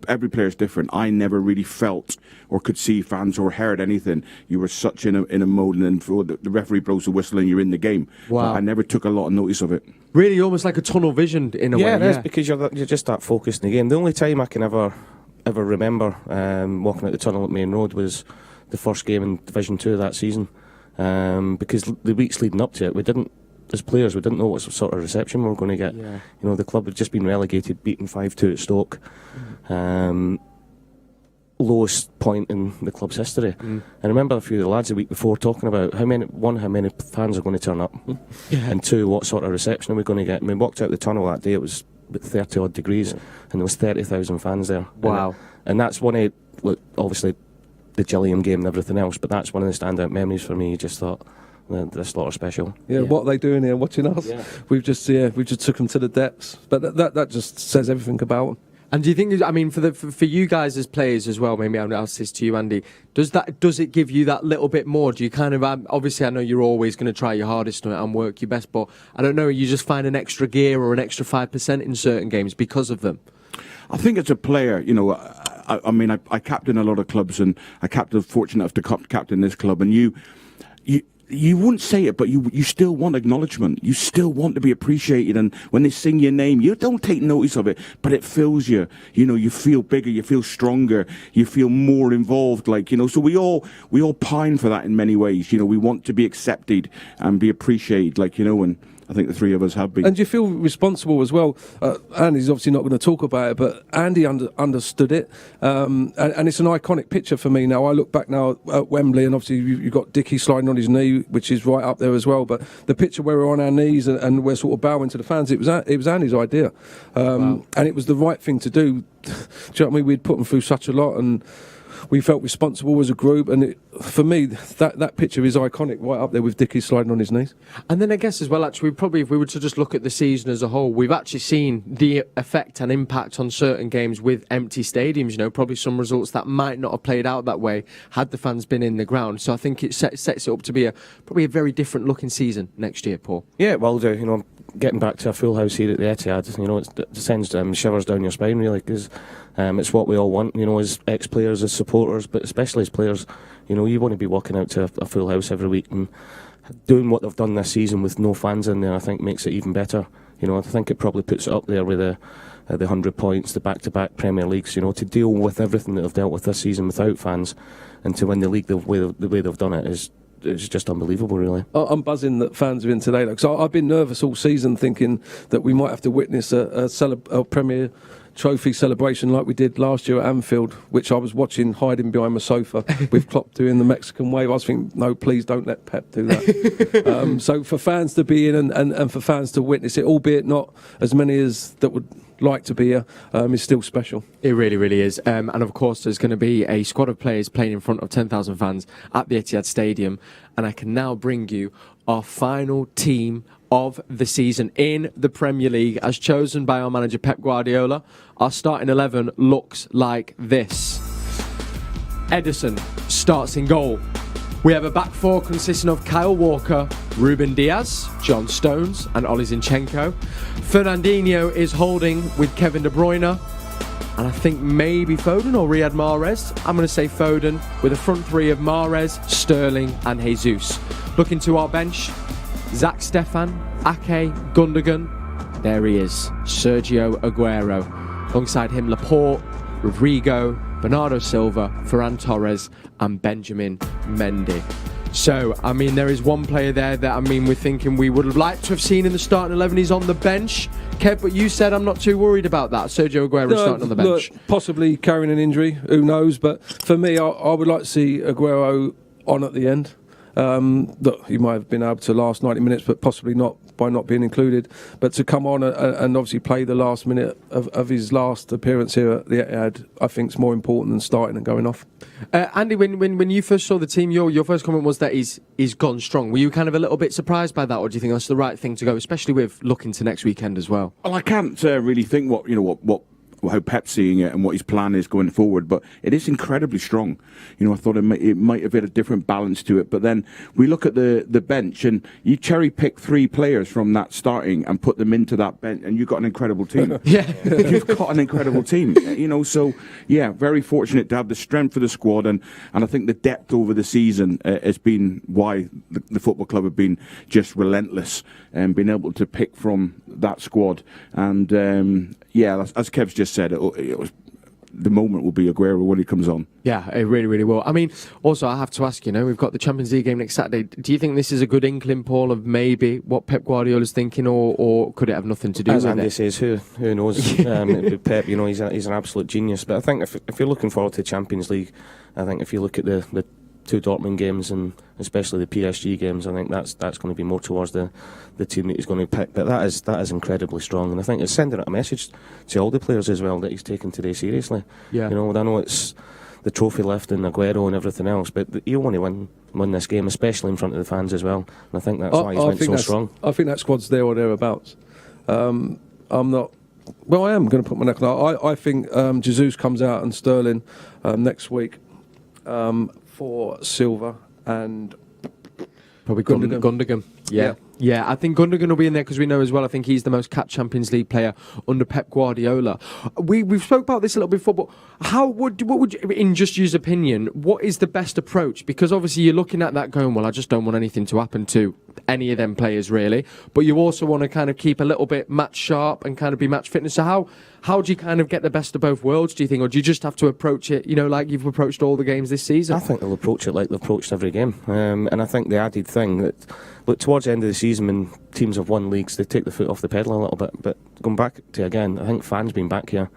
Speaker 5: every player is different. I never really felt or could see fans or heard anything. You were such in a mode, and then the referee blows the whistle and you're in the game.
Speaker 2: Wow.
Speaker 5: But I never took a lot of notice of it.
Speaker 2: Really, almost like a tunnel vision in a way.
Speaker 4: Yeah, it is, because you're just that focused in the game. The only time I can ever remember walking out the tunnel at Main Road was the first game in Division 2 that season, because the weeks leading up to it, as players, we didn't know what sort of reception we were going to get.
Speaker 2: Yeah.
Speaker 4: The club had just been relegated, beaten 5-2 at Stoke. Lowest point in the club's history. And I remember a few of the lads the week before talking about how many fans are going to turn up, and two, what sort of reception are we going to get. And we walked out the tunnel that day, it was 30 odd degrees, and there was 30,000 fans there.
Speaker 2: Wow.
Speaker 4: And that's one of, obviously, the Joleon game and everything else, but that's one of the standout memories for me. You just thought, this lot are special.
Speaker 3: Yeah, what are they doing here watching us?
Speaker 4: Yeah.
Speaker 3: We just took them to the depths. But that just says everything about them.
Speaker 2: And do you think, I mean, for you guys as players as well, maybe I'll ask this to you, Andy, does it give you that little bit more? Do you kind of, obviously I know you're always going to try your hardest on it and work your best, but I don't know, you just find an extra gear or an extra 5% in certain games because of them?
Speaker 5: I think as a player, I mean, I captain a lot of clubs, and I fortunate enough to captain this club, and you wouldn't say it, but you still want acknowledgement. You still want to be appreciated, and when they sing your name, you don't take notice of it, but it fills you. You feel bigger, you feel stronger, you feel more involved. So we all pine for that in many ways. We want to be accepted and be appreciated. And I think the three of us have been.
Speaker 3: And you feel responsible as well. Andy's obviously not going to talk about it, but Andy understood it. And it's an iconic picture for me now. I look back now at Wembley, and obviously you've got Dickie sliding on his knee, which is right up there as well. But the picture where we're on our knees and we're sort of bowing to the fans, it was Andy's idea. Wow. And it was the right thing to do. Do you know what I mean? We'd put them through such a lot, and we felt responsible as a group, and for me, that picture is iconic, right up there with Dickie sliding on his knees. And
Speaker 2: then I guess as well, actually, probably if we were to just look at the season as a whole, we've actually seen the effect and impact on certain games with empty stadiums. Probably some results that might not have played out that way had the fans been in the ground. So I think it sets it up to be probably a very different looking season next year, Paul.
Speaker 4: Yeah, it will do. Getting back to a full house here at the Etihad, it sends shivers down your spine, really, because it's what we all want, as ex-players, as supporters, but especially as players. You want to be walking out to a full house every week, and doing what they've done this season with no fans in there, I think makes it even better. I think it probably puts it up there with the 100 points, the back-to-back Premier Leagues, to deal with everything that they've dealt with this season without fans, and to win the league the way they've done it is... It's just unbelievable, really.
Speaker 3: I'm buzzing that fans are in today, because I've been nervous all season, thinking that we might have to witness a Premier Trophy celebration like we did last year at Anfield, which I was watching hiding behind my sofa with Klopp doing the Mexican wave. I was thinking, no, please don't let Pep do that. So for fans to be in and for fans to witness it, albeit not as many as that would like to be here, is still special.
Speaker 2: It really, really is. And of course, there's going to be a squad of players playing in front of 10,000 fans at the Etihad Stadium. And I can now bring you our final team of the season in the Premier League, as chosen by our manager Pep Guardiola. Our starting 11 looks like this. Ederson starts in goal. We have a back four consisting of Kyle Walker, Ruben Diaz, John Stones and Oli Zinchenko. Fernandinho is holding with Kevin De Bruyne. And I think maybe Foden or Riyad Mahrez. I'm going to say Foden with a front three of Mahrez, Sterling and Jesus. Looking to our bench, Zach Stefan, Ake, Gundogan. There he is, Sergio Aguero. Alongside him, Laporte, Rodrigo, Bernardo Silva, Ferran Torres and Benjamin Mendy. So, I mean, there is one player there that, I mean, we're thinking we would have liked to have seen in the starting 11. He's on the bench. Kev, but you said I'm not too worried about that. Sergio Aguero starting on the bench.
Speaker 3: Look, possibly carrying an injury, who knows? But for me, I would like to see Aguero on at the end. Look, he might have been able to last 90 minutes, but possibly not by not being included. But to come on and obviously play the last minute of his last appearance here at the Etihad, I think is more important than starting and going off.
Speaker 2: Andy, when you first saw the team, your first comment was that he's gone strong. Were you kind of a little bit surprised by that, or do you think that's the right thing to go, especially with looking to next weekend as well?
Speaker 5: Well, I can't really think what how Pep's seeing it and what his plan is going forward, but it is incredibly strong. I thought it might have had a different balance to it, but then we look at the bench and you cherry pick 3 players from that starting and put them into that bench and you've got an incredible team.
Speaker 2: Yeah.
Speaker 5: You've got an incredible team. So yeah, very fortunate to have the strength of the squad, and I think the depth over the season has been why the football club have been just relentless and been able to pick from that squad. And as Kev's just said, it was, the moment will be Aguero when he comes on.
Speaker 2: Yeah, it really, really will. I mean, also, I have to ask, we've got the Champions League game next Saturday. Do you think this is a good inkling, Paul, of maybe what Pep Guardiola's thinking, or could it have nothing to do
Speaker 4: As
Speaker 2: with
Speaker 4: Andy
Speaker 2: it?
Speaker 4: says, who knows? Pep, he's an absolute genius. But I think if you're looking forward to the Champions League, I think if you look at the 2 Dortmund games and especially the PSG games, I think that's going to be more towards the team that he's going to pick. But that is incredibly strong, and I think it's sending a message to all the players as well that he's taken today seriously.
Speaker 2: Yeah.
Speaker 4: I know it's the trophy lift and Aguero and everything else, but you want to win this game, especially in front of the fans as well. And I think that's why he's went so strong.
Speaker 3: I think that squad's there or thereabouts. I'm not. Well, I am going to put my neck on. I think Jesus comes out and Sterling next week for Silva and
Speaker 2: probably Gundogan. Yeah, I think Gundogan will be in there because we know as well, I think he's the most capped Champions League player under Pep Guardiola. We've spoke about this a little bit before, but what would you, in just your opinion, what is the best approach? Because obviously you're looking at that going, well, I just don't want anything to happen to any of them players really, but you also want to kind of keep a little bit match sharp and kind of be match fitness. So how do you kind of get the best of both worlds, do you think, or do you just have to approach it, like you've approached all the games this season?
Speaker 4: I think they'll approach it like they've approached every game, and I think the added thing that, look, towards the end of the season when teams have won leagues, they take the foot off the pedal a little bit, but going back to again, I think fans being back here,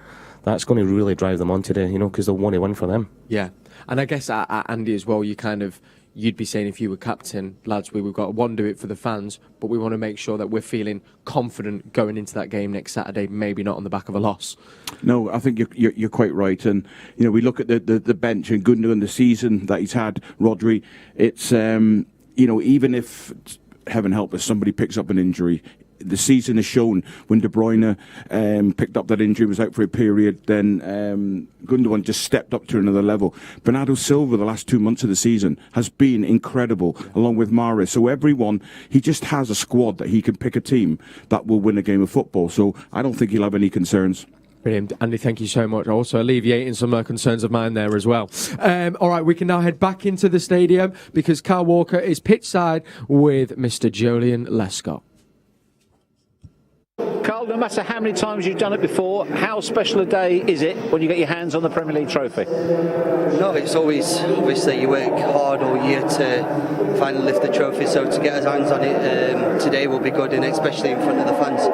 Speaker 4: that's going to really drive them on today, because they'll want to win for them.
Speaker 2: Yeah, and I guess Andy as well, you'd be saying if you were captain, lads, we've got to do it for the fans, but we want to make sure that we're feeling confident going into that game next Saturday, maybe not on the back of a loss.
Speaker 5: No, I think you're quite right, and we look at the bench and Gundogan, the season that he's had, Rodri. It's even if, heaven help us, somebody picks up an injury. The season has shown when De Bruyne picked up that injury, was out for a period, then Gundogan just stepped up to another level. Bernardo Silva, the last 2 months of the season, has been incredible, along with Mahrez. So everyone, he just has a squad that he can pick a team that will win a game of football. So I don't think he'll have any concerns.
Speaker 2: Brilliant. Andy, thank you so much. Also alleviating some concerns of mine there as well. All right, we can now head back into the stadium because Kyle Walker is pitch side with Mr. Joleon Lescott.
Speaker 9: Carl, no matter how many times you've done it before, how special a day is it when you get your hands on the Premier League trophy?
Speaker 10: No, it's always, obviously, you work hard all year to finally lift the trophy, so to get our hands on it today will be good, and especially in front of the fans.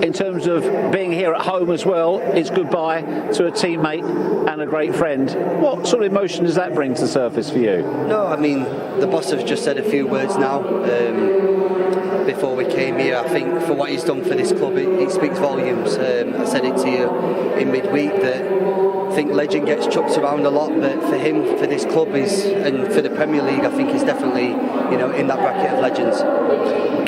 Speaker 9: In terms of being here at home as well, it's goodbye to a teammate and a great friend. What sort of emotion does that bring to the surface for you?
Speaker 10: No, I mean, the boss has just said a few words now. Before we came here, I think for what he's done for this club, it speaks volumes. I said it to you in midweek that I think legend gets chucked around a lot, but for him, for this club, and for the Premier League, I think he's definitely, in that bracket of legends.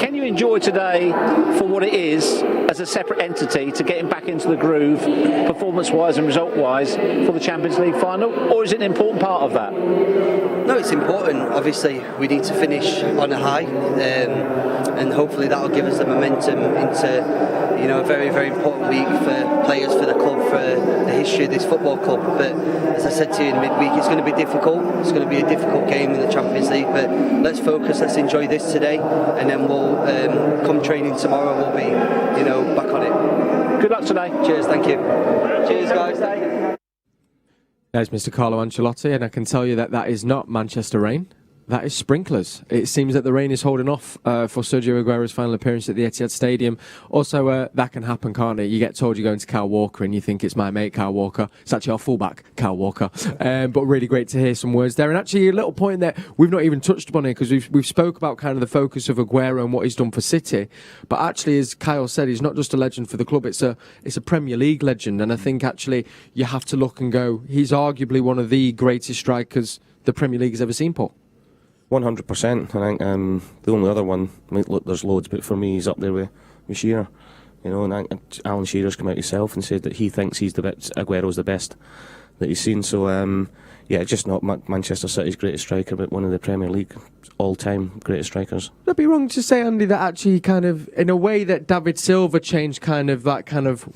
Speaker 9: Can you enjoy today for what it is as a separate entity to getting back into the groove, performance-wise and result-wise, for the Champions League final, or is it an important part of that?
Speaker 10: No, it's important. Obviously, we need to finish on a high, and hopefully that will give us the momentum into a very, very important week for players, for the club, for the history of this football club. But as I said to you in midweek, it's going to be difficult. It's going to be a difficult game in the Champions League. But let's focus. Let's enjoy this today, and then we'll come training tomorrow. We'll be, back on it.
Speaker 9: Good luck today.
Speaker 10: Cheers. Thank you. Cheers, guys.
Speaker 2: There's Mr. Carlo Ancelotti, and I can tell you that is not Manchester rain. That is sprinklers. It seems that the rain is holding off for Sergio Aguero's final appearance at the Etihad Stadium. Also, that can happen, can't it? You get told you're going to Kyle Walker and you think it's my mate Kyle Walker. It's actually our fullback, Kyle Walker. But really great to hear some words there. And actually, a little point that we've not even touched upon here, because we've spoke about kind of the focus of Aguero and what he's done for City. But actually, as Kyle said, he's not just a legend for the club. It's a Premier League legend. And I think actually you have to look and go, he's arguably one of the greatest strikers the Premier League has ever seen, Paul.
Speaker 4: 100%. I think the only other one, look, there's loads, but for me, he's up there with Shearer. And I think Alan Shearer's come out himself and said that he thinks Aguero's the best that he's seen. So, just not Manchester City's greatest striker, but one of the Premier League all-time greatest strikers.
Speaker 2: Would it be wrong to say, Andy, that actually kind of, in a way that David Silva changed kind of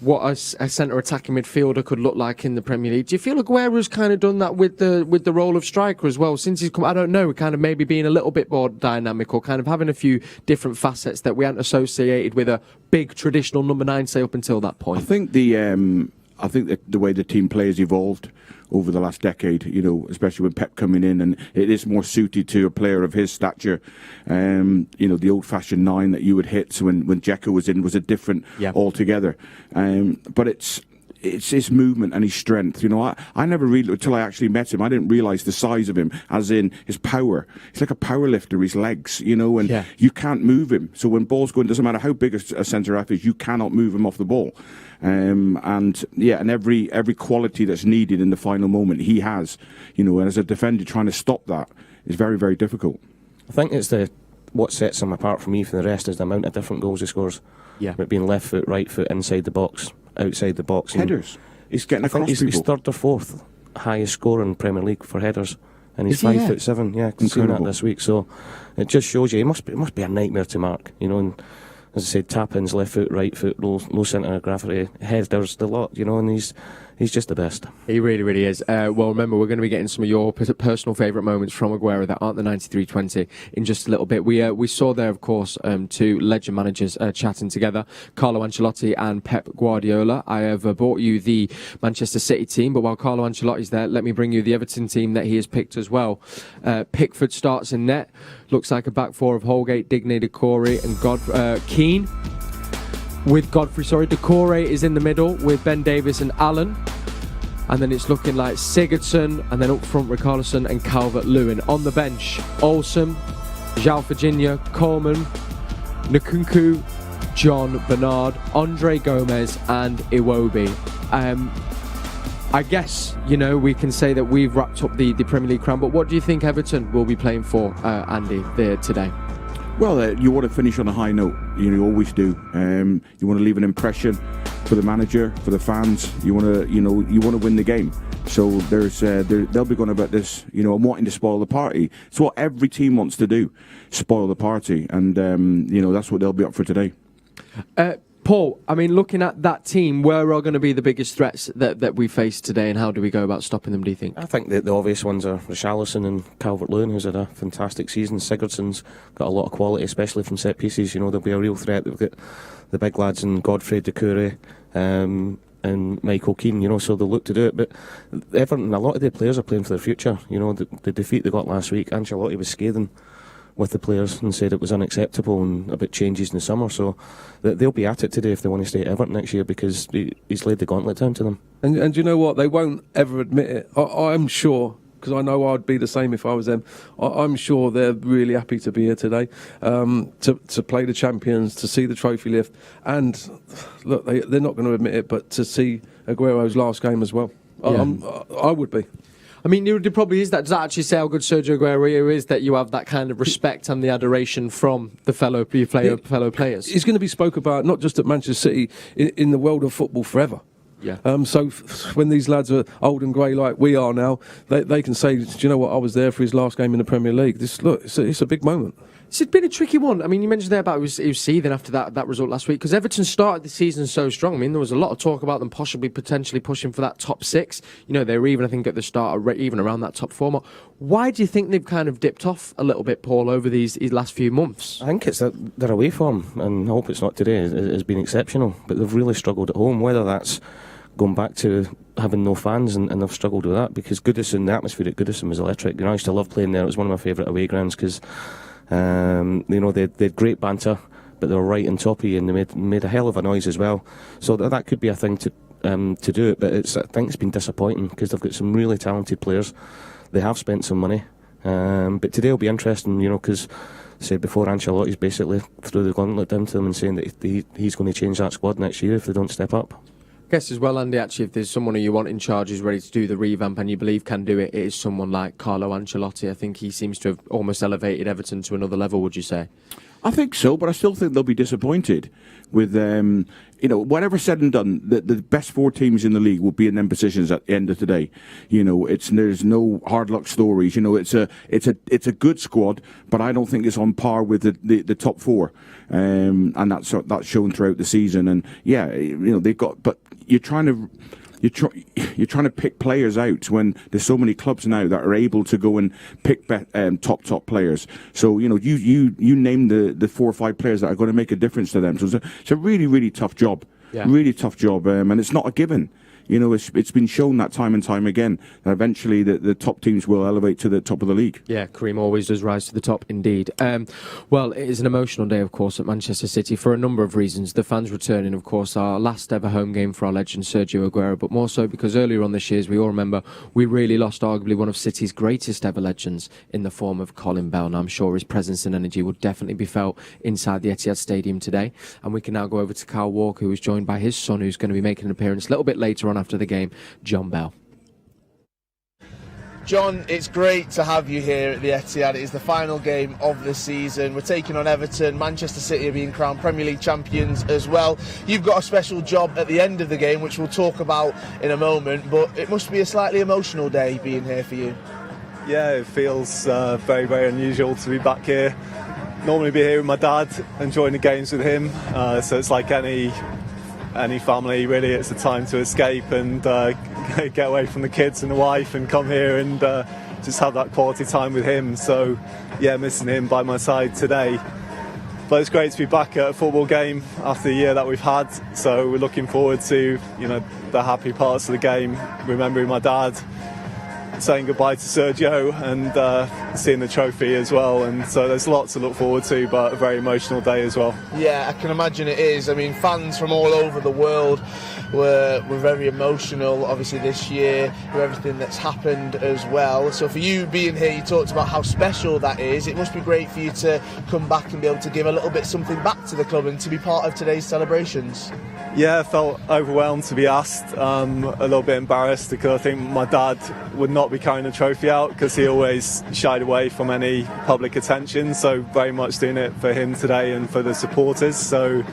Speaker 2: what a centre attacking midfielder could look like in the Premier League? Do you feel Aguero's kind of done that with the role of striker as well? Since he's come, I don't know, kind of maybe being a little bit more dynamic, or kind of having a few different facets that we hadn't associated with a big traditional number 9, say, up until that point.
Speaker 5: I think the way the team play has evolved over the last decade, especially with Pep coming in, and it is more suited to a player of his stature. The old-fashioned 9 that you would hit when Dzeko was in was a different altogether. But it's his movement and his strength. I never really, until I actually met him, I didn't realise the size of him, as in his power. He's like a power lifter, his legs, and you can't move him. So when ball's going, doesn't matter how big a centre-half is, you cannot move him off the ball. And every quality that's needed in the final moment he has, and as a defender trying to stop that is very, very difficult.
Speaker 4: I think it's what sets him apart from me from the rest is the amount of different goals he scores. Yeah. It being left foot, right foot, inside the box, outside the box.
Speaker 5: Headers. He's getting across people.
Speaker 4: He's third or fourth highest scorer in Premier League for headers. And he's 5'7". Yeah, I can see that this week. So it just shows you, it must be a nightmare to mark, and as I said, tap-ins, left foot, right foot, low centre of gravity, headers, the lot, and he's just the best.
Speaker 2: He really, really is. Well, remember, we're going to be getting some of your personal favourite moments from Aguero that aren't the 93-20 in just a little bit. We saw there, of course, two legend managers chatting together, Carlo Ancelotti and Pep Guardiola. I have brought you the Manchester City team, but while Carlo Ancelotti's there, let me bring you the Everton team that he has picked as well. Pickford starts in net. Looks like a back four of Holgate, Digne, Decore and Keane. With Decore is in the middle with Ben Davies and Allen. And then it's looking like Sigurdsson, and then up front Richarlison and Calvert-Lewin. On the bench, Olsen, João Virginia, Coleman, Nkunku, John Bernard, Andre Gomez and Iwobi. I guess, we can say that we've wrapped up the Premier League crown, but what do you think Everton will be playing for, Andy, there today?
Speaker 5: Well, you want to finish on a high note. You always do. You want to leave an impression for the manager, for the fans. You want to win the game. So they'll be going about this, and wanting to spoil the party. It's what every team wants to do, spoil the party, and that's what they'll be up for today.
Speaker 2: Paul, looking at that team, where are going to be the biggest threats that we face today, and how do we go about stopping them, do you think?
Speaker 4: I think the obvious ones are Richarlison and Calvert-Lewin, who's had a fantastic season. Sigurdsson's got a lot of quality, especially from set pieces. They'll be a real threat. They've got the big lads in Godfrey, Decore, and Michael Keane, so they'll look to do it. But Everton, a lot of their players are playing for their future. The defeat they got last week, Ancelotti was scathing with the players and said it was unacceptable and about changes in the summer. So they'll be at it today if they want to stay at Everton next year, because he's laid the gauntlet down to them.
Speaker 3: And you know what? They won't ever admit it. I'm sure, because I know I'd be the same if I was them. I'm sure they're really happy to be here today, to play the champions, to see the trophy lift. And look, they're not going to admit it, but to see Aguero's last game as well. I would be.
Speaker 2: I mean, it probably is that. Does that actually say how good Sergio Aguero is, that you have that kind of respect and the adoration from the fellow players?
Speaker 3: He's going to be spoke about not just at Manchester City, in the world of football forever.
Speaker 2: Yeah.
Speaker 3: So when these lads are old and grey like we are now, they can say, do you know what, I was there for his last game in the Premier League. It's a big moment.
Speaker 2: It's been a tricky one. I mean, you mentioned there about he was seething after that result last week, because Everton started the season so strong. I mean, there was a lot of talk about them potentially pushing for that top 6. You know, they were even, I think, at the start, even around that top 4 mark. Why do you think they've kind of dipped off a little bit, Paul, over these last few months?
Speaker 4: I think it's that their away form, and I hope it's not today, has been exceptional. But they've really struggled at home, whether that's going back to having no fans, and they've struggled with that, because Goodison, the atmosphere at Goodison was electric. You know, I used to love playing there. It was one of my favourite away grounds, because you know, they had great banter, but they were right on top of you, and they made a hell of a noise as well. So that could be a thing to do it, but I think it's been disappointing, because they've got some really talented players. They have spent some money, but today will be interesting, you know, because said before, Ancelotti's basically threw the gauntlet down to them and saying that he's going to change that squad next year if they don't step up.
Speaker 2: I guess as well, Andy, actually, if there's someone who you want in charge who's ready to do the revamp and you believe can do it, it is someone like Carlo Ancelotti. I think he seems to have almost elevated Everton to another level, would you say?
Speaker 5: I think so, but I still think they'll be disappointed with, you know, whatever said and done, the best 4 teams in the league will be in them positions at the end of the day. You know, there's no hard luck stories. You know, it's a good squad, but I don't think it's on par with the top 4, and that's shown throughout the season. And yeah, you know, they've got, but you're trying to pick players out when there's so many clubs now that are able to go and pick top players. So you know, you name the 4 or 5 players that are going to make a difference to them. So it's a really, really tough job.
Speaker 2: Yeah.
Speaker 5: Really tough job, and it's not a given. You know, it's been shown that time and time again that eventually the top teams will elevate to the top of the league.
Speaker 2: Yeah, Kareem always does rise to the top, indeed. Well, it is an emotional day, of course, at Manchester City for a number of reasons. The fans returning, of course, our last ever home game for our legend Sergio Aguero, but more so because earlier on this year, as we all remember, we really lost arguably one of City's greatest ever legends in the form of Colin Bell. And I'm sure his presence and energy will definitely be felt inside the Etihad Stadium today. And we can now go over to Kyle Walker, who is joined by his son, who's going to be making an appearance a little bit later on after the game, John Bell.
Speaker 6: John, it's great to have you here at the Etihad. It is the final game of the season. We're taking on Everton. Manchester City are being crowned Premier League champions as well. You've got a special job at the end of the game, which we'll talk about in a moment, but it must be a slightly emotional day being here for you.
Speaker 11: Yeah, it feels very, very unusual to be back here. Normally be here with my dad, enjoying the games with him, so it's like any family, really. It's a time to escape and get away from the kids and the wife and come here and just have that quality time with him. So yeah, missing him by my side today, but it's great to be back at a football game after the year that we've had. So we're looking forward to, you know, the happy parts of the game, remembering my dad, saying goodbye to Sergio, and seeing the trophy as well. And so there's lots to look forward to, but a very emotional day as well.
Speaker 6: Yeah, I can imagine it is. I mean, fans from all over the world were very emotional, obviously, this year, with everything that's happened as well. So for you being here, you talked about how special that is. It must be great for you to come back and be able to give a little bit something back to the club and to be part of today's celebrations.
Speaker 11: Yeah, I felt overwhelmed to be asked, a little bit embarrassed, because I think my dad would not be carrying the trophy out because he always shied away from any public attention. So very much doing it for him today and for the supporters. So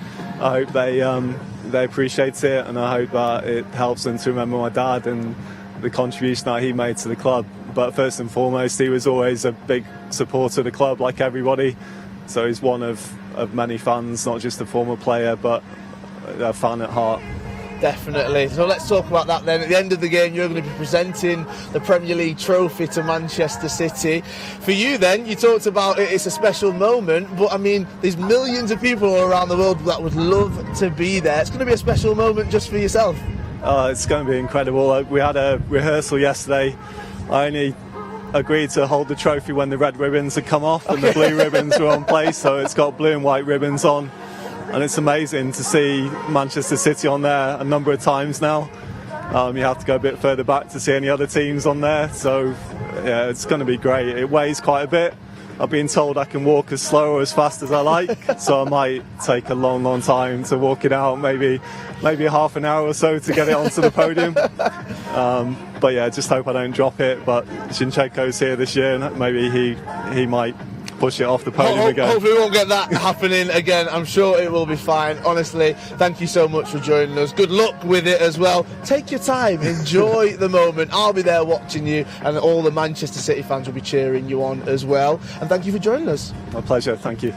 Speaker 11: I hope they appreciate it, and I hope that it helps them to remember my dad and the contribution that he made to the club. But first and foremost, he was always a big supporter of the club, like everybody. So he's one of many fans, not just a former player, but a fan at heart.
Speaker 6: Definitely. So let's talk about that then. At the end of the game, you're going to be presenting the Premier League trophy to Manchester City. For you then, you talked about it's a special moment, but I mean, there's millions of people all around the world that would love to be there. It's going to be a special moment just for yourself.
Speaker 11: It's going to be incredible. We had a rehearsal yesterday. I only agreed to hold the trophy when the red ribbons had come off and the blue ribbons were on place, so it's got blue and white ribbons on. And it's amazing to see Manchester City on there a number of times now. You have to go a bit further back to see any other teams on there. So yeah, it's going to be great. It weighs quite a bit. I've been told I can walk as slow or as fast as I like, so I might take a long, long time to walk it out, maybe half an hour or so to get it onto the podium. But yeah, just hope I don't drop it. But Zinchenko's here this year, and maybe he might push it off the podium again.
Speaker 6: Hopefully we won't get that happening again. I'm sure it will be fine. Honestly, thank you so much for joining us. Good luck with it as well. Take your time, enjoy the moment. I'll be there watching you, and all the Manchester City fans will be cheering you on as well. And thank you for joining us.
Speaker 11: My pleasure, thank you.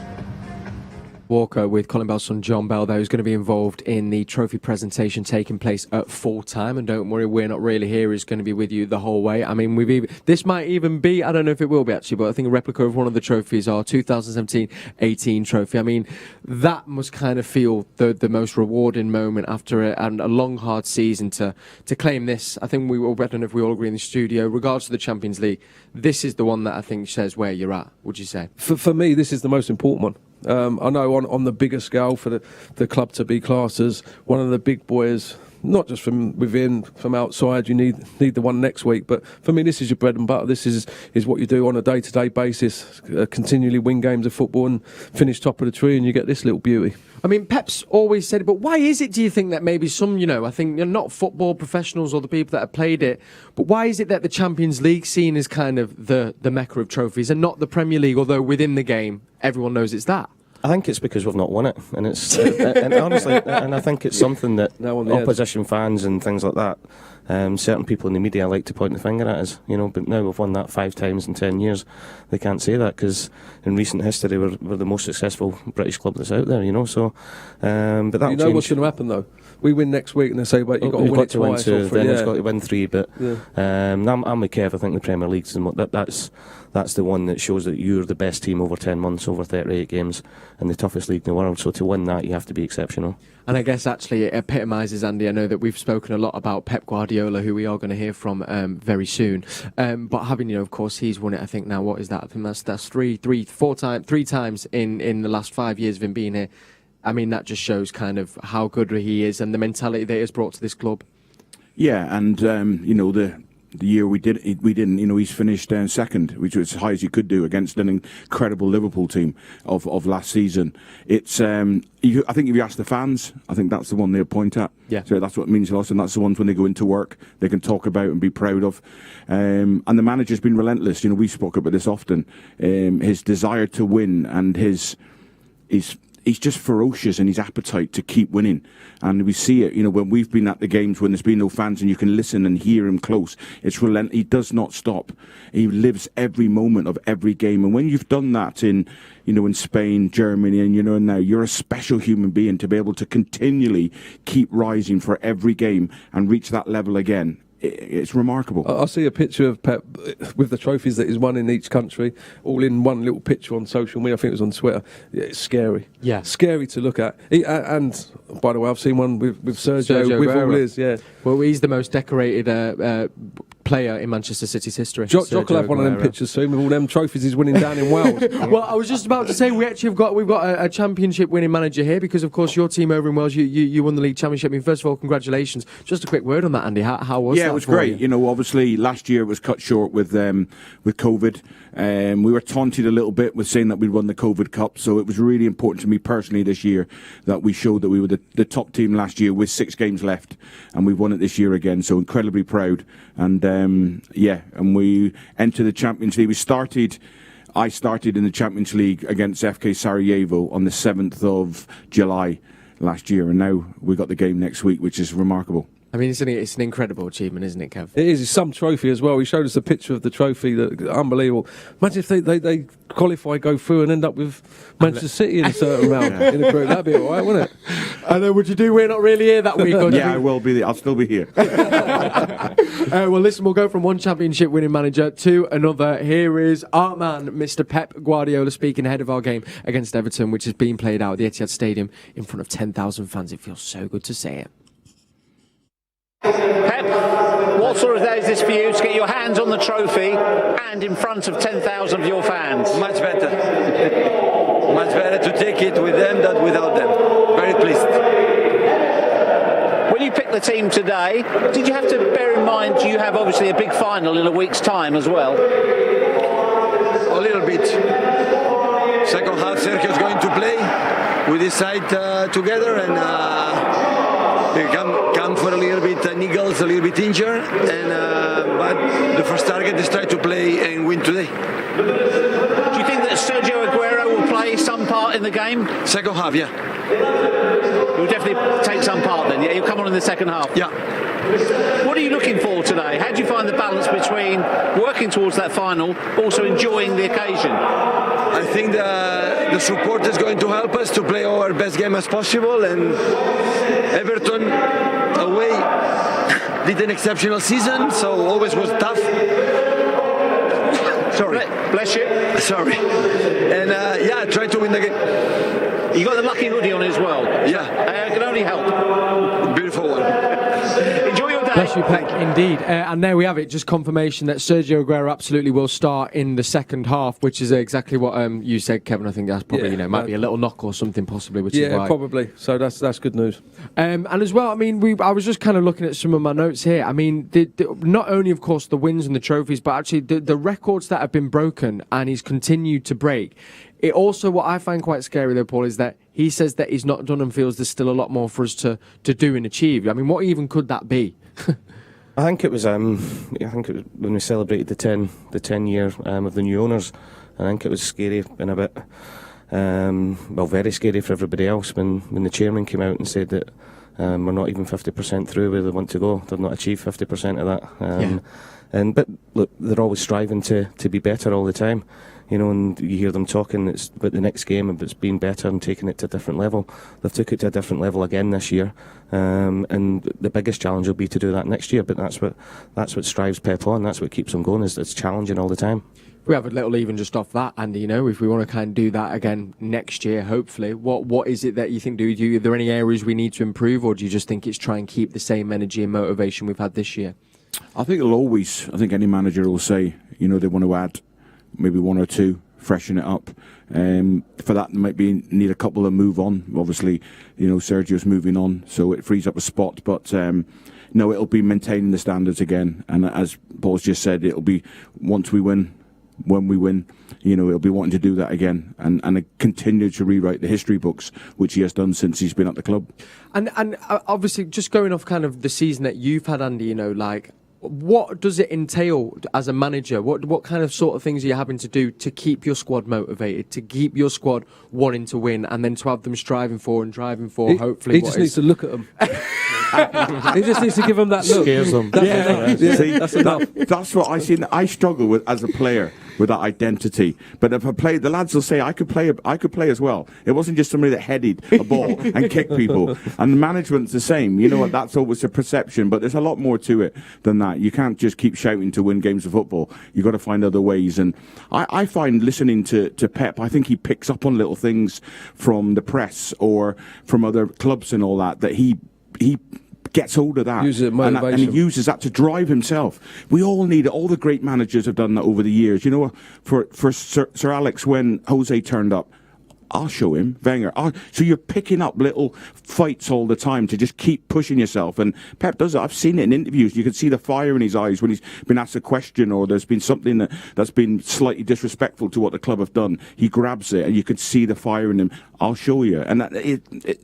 Speaker 2: Walker with Colin Bell's son John Bell there, who's going to be involved in the trophy presentation taking place at full time. And don't worry, We're Not Really Here is going to be with you the whole way. I mean, this might even be, I don't know if it will be actually, but I think a replica of one of the trophies, our 2017-18 trophy. I mean, that must kind of feel the most rewarding moment after a long, hard season to claim this. I think I don't know if we all agree in the studio, regardless of the Champions League, this is the one that I think says where you're at, would you say?
Speaker 3: For me, this is the most important one. I know on the bigger scale for the club to be classed as one of the big boys, not just from within, from outside, you need the one next week. But for me, this is your bread and butter. This is what you do on a day-to-day basis, continually win games of football and finish top of the tree, and you get this little beauty.
Speaker 2: I mean, Pep's always said it, but why is it, do you think, that maybe some, I think not football professionals or the people that have played it, but why is it that the Champions League scene is kind of the mecca of trophies and not the Premier League, although within the game, everyone knows it's that?
Speaker 4: I think it's because we've not won it, and it's and honestly, and I think it's something that opposition fans and things like that, certain people in the media like to point the finger at us, But now we've won that 5 times in 10 years, they can't say that because in recent history we're the most successful British club that's out there, So, but that
Speaker 3: you know what's going to happen though. We win next week, and they say, "But you've got to win it twice."
Speaker 4: Then it's got to win 3. But I'm with Kev. I think the Premier League's that's the one that shows that you're the best team over 10 months, over 38 games, and the toughest league in the world. So to win that, you have to be exceptional.
Speaker 2: And I guess actually it epitomises, Andy, I know that we've spoken a lot about Pep Guardiola, who we are going to hear from very soon. But having, of course, he's won it, I think now, what is that? I think that's 3 times in the last 5 years of him being here. I mean, that just shows kind of how good he is and the mentality that he has brought to this club.
Speaker 5: Yeah, and, the year we didn't, he's finished second, which was as high as you could do against an incredible Liverpool team of last season. It's, I think if you ask the fans, I think that's the one they'll point at.
Speaker 2: Yeah.
Speaker 5: So that's what it means to us, and that's the ones when they go into work, they can talk about and be proud of. And the manager's been relentless. We spoke about this often. His desire to win and he's just ferocious in his appetite to keep winning. And we see it, when we've been at the games when there's been no fans and you can listen and hear him close. It's relentless. He does not stop. He lives every moment of every game. And when you've done that in Spain, Germany, and now you're a special human being to be able to continually keep rising for every game and reach that level again. It's remarkable.
Speaker 3: I see a picture of Pep with the trophies that he's won in each country, all in one little picture on social media. I think it was on Twitter. Yeah, it's scary.
Speaker 2: Yeah,
Speaker 3: scary to look at. And by the way, I've seen one with Sergio with all his. Yeah.
Speaker 2: Well, he's the most decorated player in Manchester City's history.
Speaker 3: Jock will have one of them pictures soon with all them trophies he's winning down in Wales.
Speaker 2: Well, I was just about to say we've got a championship winning manager here because of course your team over in Wales you won the league championship. I mean, first of all, congratulations. Just a quick word on that, Andy. How was that?
Speaker 5: Yeah, it was great. Obviously last year it was cut short with COVID. We were taunted a little bit with saying that we'd won the COVID Cup, so it was really important to me personally this year that we showed that we were the top team last year with 6 games left, and we've won it this year again, so incredibly proud. And and we entered the Champions League. I started in the Champions League against FK Sarajevo on the 7th of July last year, and now we got the game next week, which is remarkable.
Speaker 2: I mean, it's an incredible achievement, isn't it, Kev?
Speaker 3: It is. It's some trophy as well. He showed us a picture of the trophy. Unbelievable. Imagine if they qualify, go through and end up with Manchester City in a certain round in a group. That'd be all right, wouldn't it?
Speaker 2: I know. Would you do We're Not Really Here that week?
Speaker 5: Yeah, I will be. I'll still be here.
Speaker 2: Well, listen, we'll go from one championship winning manager to another. Here is our man, Mr. Pep Guardiola, speaking ahead of our game against Everton, which is being played out at the Etihad Stadium in front of 10,000 fans. It feels so good to say it.
Speaker 9: Pep, what sort of day is this for you to get your hands on the trophy and in front of 10,000 of your fans?
Speaker 12: Much better. Much better to take it with them than without them. Very pleased.
Speaker 9: When you picked the team today, did you have to bear in mind you have obviously a big final in a week's time as well?
Speaker 12: A little bit. Second half, Sergio's going to play. We decide together and They come for a little bit niggles, a little bit injured, and but the first target is try to play and win today.
Speaker 9: Do you think that Sergio Aguero will play some part in the game?
Speaker 12: Second half, yeah.
Speaker 9: He'll definitely take some part then, yeah? He'll come on in the second half?
Speaker 12: Yeah.
Speaker 9: What are you looking for today? How do you find the balance between working towards that final, also enjoying the occasion?
Speaker 12: I think the support is going to help us to play our best game as possible, and Everton away did an exceptional season, so always was tough. Sorry.
Speaker 9: Bless you.
Speaker 12: Sorry. And try to win the game.
Speaker 9: You got the lucky hoodie on as well.
Speaker 12: Yeah.
Speaker 9: It can only help.
Speaker 12: Beautiful one.
Speaker 9: Enjoy your day.
Speaker 2: Bless you, Peck, indeed. And there we have it, just confirmation that Sergio Aguero absolutely will start in the second half, which is exactly what you said, Kevin. I think that's probably, might be a little knock or something possibly, which is why.
Speaker 3: Probably. So that's good news.
Speaker 2: And as well, I mean, I was just kind of looking at some of my notes here. I mean, not only, of course, the wins and the trophies, but actually the records that have been broken and he's continued to break. It also, what I find quite scary though, Paul, is that he says that he's not done and feels there's still a lot more for us to do and achieve. I mean, what even could that be?
Speaker 4: I think it was when we celebrated the 10 year of the new owners. I think it was scary and a bit, very scary for everybody else when the chairman came out and said that we're not even 50% through where they want to go. They've not achieved 50% of that. But look, they're always striving to be better all the time. You know, and you hear them talking about the next game, about it's being better and taking it to a different level. They've took it to a different level again this year, and the biggest challenge will be to do that next year. But that's what strives Pep on. That's what keeps them going. Is it's challenging all the time.
Speaker 2: We have a little even just off that, Andy. You know, if we want to kind of do that again next year, hopefully, what is it that you think? Are there any areas we need to improve, or do you just think it's try and keep the same energy and motivation we've had this year?
Speaker 5: I think I think any manager will say, they want to add maybe one or two, freshen it up. For that, might need a couple to move on. Obviously, Sergio's moving on, so it frees up a spot. But no, it'll be maintaining the standards again. And as Paul's just said, it'll be once we win, when we win, it'll be wanting to do that again and continue to rewrite the history books, which he has done since he's been at the club. And
Speaker 2: obviously, just going off kind of the season that you've had, Andy, what does it entail as a manager? What kind of sort of things are you having to do to keep your squad motivated, to keep your squad wanting to win, and then to have them striving for and driving for, hopefully,
Speaker 3: he just needs to look at them. He just needs to give them that look.
Speaker 4: Scares them.
Speaker 5: That's what I see. I struggle with as a player with that identity. But if I play, the lads will say I could play as well. It wasn't just somebody that headed a ball and kicked people. And the management's the same. You know what? That's always a perception, but there's a lot more to it than that. You can't just keep shouting to win games of football. You've got to find other ways. And I find listening to Pep, I think he picks up on little things from the press or from other clubs and all that he gets hold of that and he uses that to drive himself. We all need it. All the great managers have done that over the years. For Sir Alex, when Jose turned up, I'll show him, Wenger. So you're picking up little fights all the time to just keep pushing yourself. And Pep does it. I've seen it in interviews. You can see the fire in his eyes when he's been asked a question or there's been something that's been slightly disrespectful to what the club have done. He grabs it and you could see the fire in him. I'll show you. And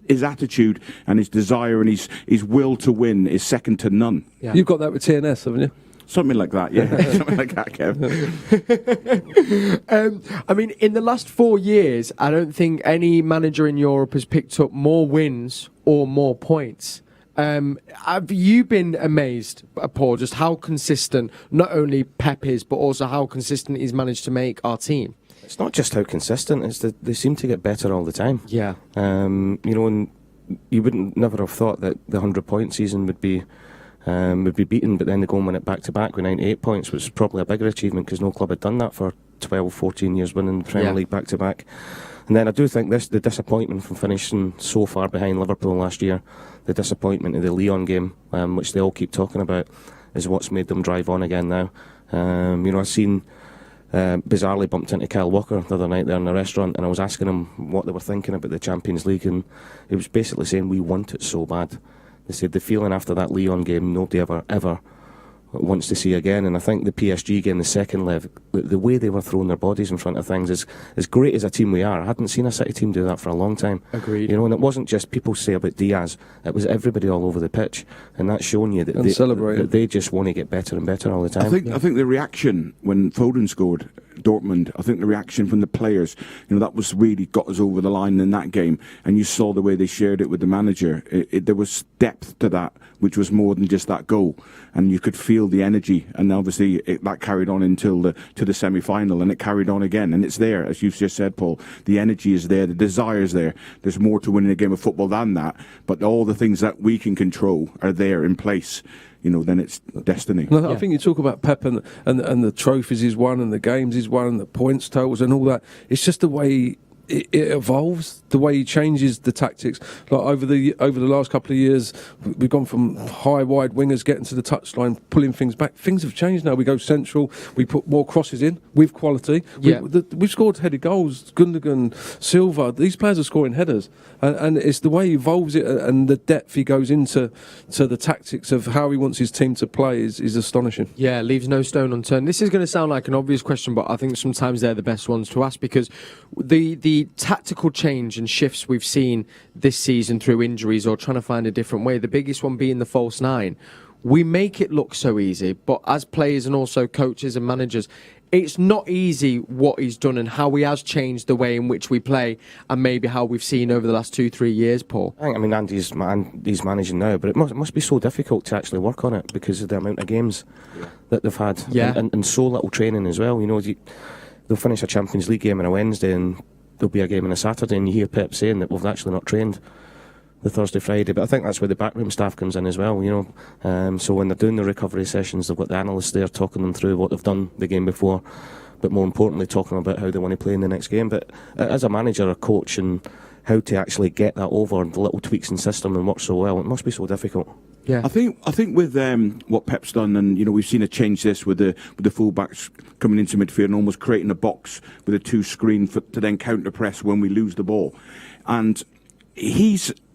Speaker 5: his attitude and his desire and his will to win is second to none.
Speaker 3: Yeah. You've got that with TNS, haven't you?
Speaker 5: Something like that, yeah. Something like that, Kev.
Speaker 2: I mean, in the last 4 years, I don't think any manager in Europe has picked up more wins or more points. Have you been amazed, Paul, just how consistent not only Pep is, but also how consistent he's managed to make our team?
Speaker 4: It's not just how consistent, it's that they seem to get better all the time.
Speaker 2: Yeah.
Speaker 4: And you wouldn't never have thought that the 100-point season would be beaten, but then they go and win it back-to-back with 98 points, which is probably a bigger achievement because no club had done that for 12, 14 years, winning the Premier League back-to-back. And then I do think the disappointment from finishing so far behind Liverpool last year, the disappointment of the Lyon game, which they all keep talking about, is what's made them drive on again now. I've seen bizarrely bumped into Kyle Walker the other night there in the restaurant, and I was asking him what they were thinking about the Champions League, and he was basically saying we want it so bad. They said the feeling after that Lyon game, nobody ever wants to see again. And I think the PSG game, the second leg, the way they were throwing their bodies in front of things is as great as a team we are. I hadn't seen a City team do that for a long time.
Speaker 2: Agreed.
Speaker 4: You know, and it wasn't just people say about Diaz, it was everybody all over the pitch, and that's showing you that they just want to get better and better all the time.
Speaker 5: I think the reaction when Foden scored Dortmund, I think the reaction from the players, that was really got us over the line in that game, and you saw the way they shared it with the manager. There was depth to that, which was more than just that goal, and you could feel the energy, and obviously that carried on until to the semi-final, and it carried on again, and it's there, as you've just said, Paul. The energy is there, the desire is there. There's more to winning a game of football than that, but all the things that we can control are there in place. Then it's destiny.
Speaker 3: No, I think you talk about Pep and the trophies he's won and the games he's won and the points totals and all that. It's just the way it evolves, the way he changes the tactics. Like over the last couple of years, we've gone from high, wide wingers getting to the touchline, pulling things back. Things have changed now. We go central. We put more crosses in with quality.
Speaker 2: Yeah.
Speaker 3: We've scored headed goals. Gundogan, Silva. These players are scoring headers, and it's the way he evolves it and the depth he goes into the tactics of how he wants his team to play is astonishing.
Speaker 2: Yeah, leaves no stone unturned. This is going to sound like an obvious question, but I think sometimes they're the best ones to ask, because the tactical change and shifts we've seen this season through injuries or trying to find a different way, the biggest one being the false nine, we make it look so easy, but as players and also coaches and managers, it's not easy what he's done and how he has changed the way in which we play and maybe how we've seen over the last 2-3 years, Paul.
Speaker 4: I mean, Andy's managing now, but it must be so difficult to actually work on it because of the amount of games that they've had and so little training as well. They'll finish a Champions League game on a Wednesday and there'll be a game on a Saturday, and you hear Pep saying that we've actually not trained the Thursday, Friday. But I think that's where the backroom staff comes in as well, so when they're doing the recovery sessions, they've got the analysts there talking them through what they've done the game before, but more importantly talking about how they want to play in the next game. But as a manager or coach, and how to actually get that over, the little tweaks in system and work so well, it must be so difficult.
Speaker 5: Yeah, I think with what Pep's done, and we've seen a change this with the fullbacks coming into midfield and almost creating a box with a 2-screen to then counter press when we lose the ball, and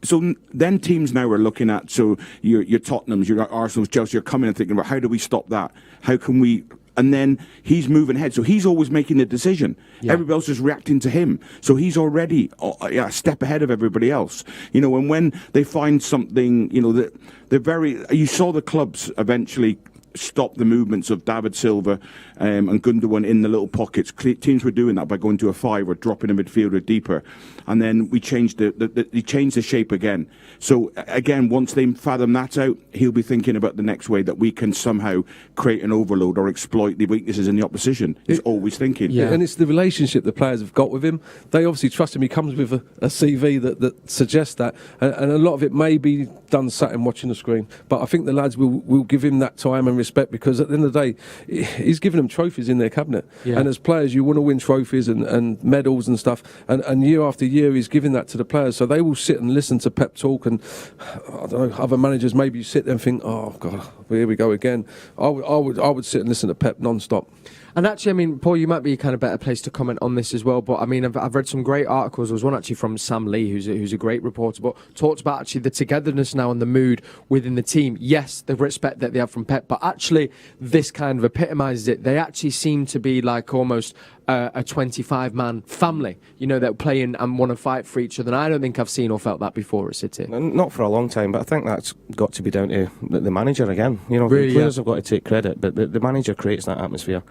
Speaker 5: so then teams now are looking at your Tottenhams, your Arsenal's, Chelsea, you're coming and thinking about how do we stop that? How can we? And then he's moving ahead, so he's always making the decision. Yeah. Everybody else is reacting to him, so he's already a step ahead of everybody else. And when they find something, that they're very. You saw the clubs eventually stop the movements of David Silva and Gundogan in the little pockets. Teams were doing that by going to a 5 or dropping a midfielder deeper, and then we changed the shape again. So again, once they fathom that out, he'll be thinking about the next way that we can somehow create an overload or exploit the weaknesses in the opposition. He's always thinking.
Speaker 3: Yeah, and it's the relationship the players have got with him. They obviously trust him. He comes with a CV that suggests that, and a lot of it may be done sat and watching the screen. But I think the lads will give him that time and respect, because at the end of the day, he's giving them trophies in their cabinet. Yeah. And as players, you want to win trophies and medals and stuff. And year after year, he's giving that to the players. So they will sit and listen to Pep talk. And I don't know, other managers maybe sit there and think, oh God, here we go again. I would sit and listen to Pep non-stop.
Speaker 2: And actually, I mean, Paul, you might be kind of better placed to comment on this as well. But I mean, I've read some great articles. There was one actually from Sam Lee, who's a great reporter, but talked about actually the togetherness now and the mood within the team. Yes, the respect that they have from Pep, but actually, this kind of epitomises it. They actually seem to be like almost a 25-man family, that play in and want to fight for each other. And I don't think I've seen or felt that before at City.
Speaker 4: Not for a long time, but I think that's got to be down to the manager again.
Speaker 2: Really,
Speaker 4: the players have got to take credit, but the manager creates that atmosphere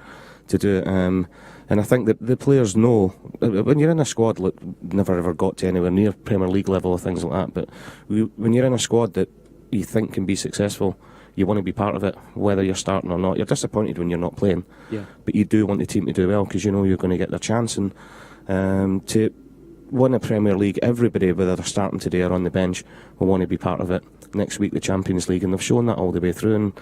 Speaker 4: to do it. And I think that the players know when you're in a squad, look, never ever got to anywhere near Premier League level or things like that, but when you're in a squad that you think can be successful, you want to be part of it, whether you're starting or not. You're disappointed when you're not playing, but you do want the team to do well because you know you're going to get their chance. And to win a Premier League, everybody, whether they're starting today or on the bench, will want to be part of it. Next week, the Champions League, and they've shown that all the way through. And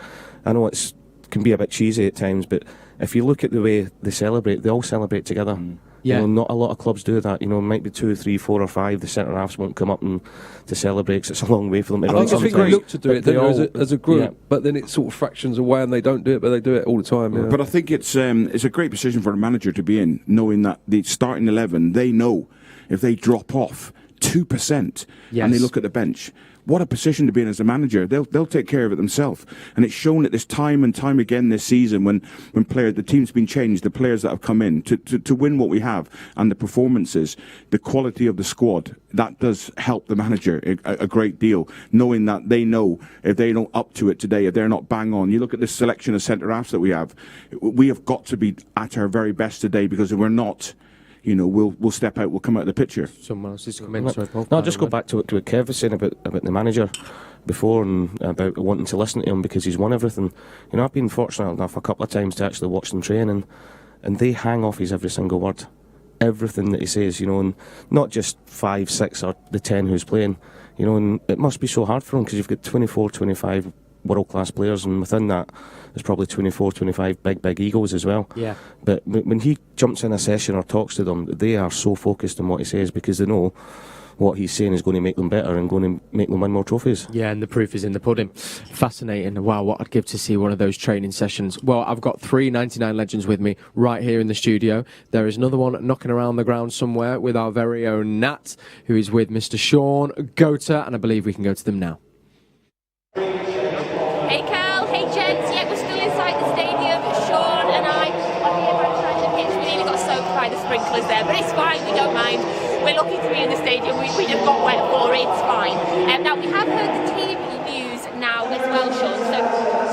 Speaker 4: I know it can be a bit cheesy at times, but if you look at the way they celebrate, they all celebrate together. Yeah. Not a lot of clubs do that. It might be 2, 3, 4 or 5. The centre halves won't come up to celebrate because it's a long way for them to run.
Speaker 3: I think they look to do it as a group, but then it sort of fractions away and they don't do it, but they do it all the time. Yeah.
Speaker 5: But I think it's a great position for a manager to be in, knowing that the starting 11, they know if they drop off 2% and they look at the bench, what a position to be in as a manager. They'll take care of it themselves. And it's shown it this time and time again this season when the team's been changed, the players that have come in to win what we have, and the performances, the quality of the squad, that does help the manager a great deal, knowing that they know if they're not up to it today, if they're not bang on. You look at this selection of centre-halves that we have got to be at our very best today, because if we're not, we'll step out, we'll come out of the picture.
Speaker 2: Someone else is coming.
Speaker 4: I'll just go back to what Kev was saying about the manager before, and about wanting to listen to him because he's won everything. I've been fortunate enough a couple of times to actually watch them train, and they hang off his every single word, everything that he says, and not just 5, 6 or the 10 who's playing, and it must be so hard for him because you've got 24, 25 world-class players, and within that there's probably 24, 25 big egos as well.
Speaker 2: Yeah.
Speaker 4: But when he jumps in a session or talks to them, they are so focused on what he says, because they know what he's saying is going to make them better and going to make them win more trophies.
Speaker 2: Yeah, and the proof is in the pudding. Fascinating. Wow, what I'd give to see one of those training sessions. Well, I've got 3 99 legends with me right here in the studio. There is another one knocking around the ground somewhere with our very own Nat, who is with Mr. Shaun, Gota, and I believe we can go to them now.
Speaker 13: Hey Cal, hey gents, yeah, we're still inside the stadium. Shaun and I are here outside the pitch. We nearly got soaked by the sprinklers there, but it's fine, we don't mind. We're lucky to be in the stadium, we'd have got wet for it, it's fine. Now, we have heard the team news now as well, Shaun, so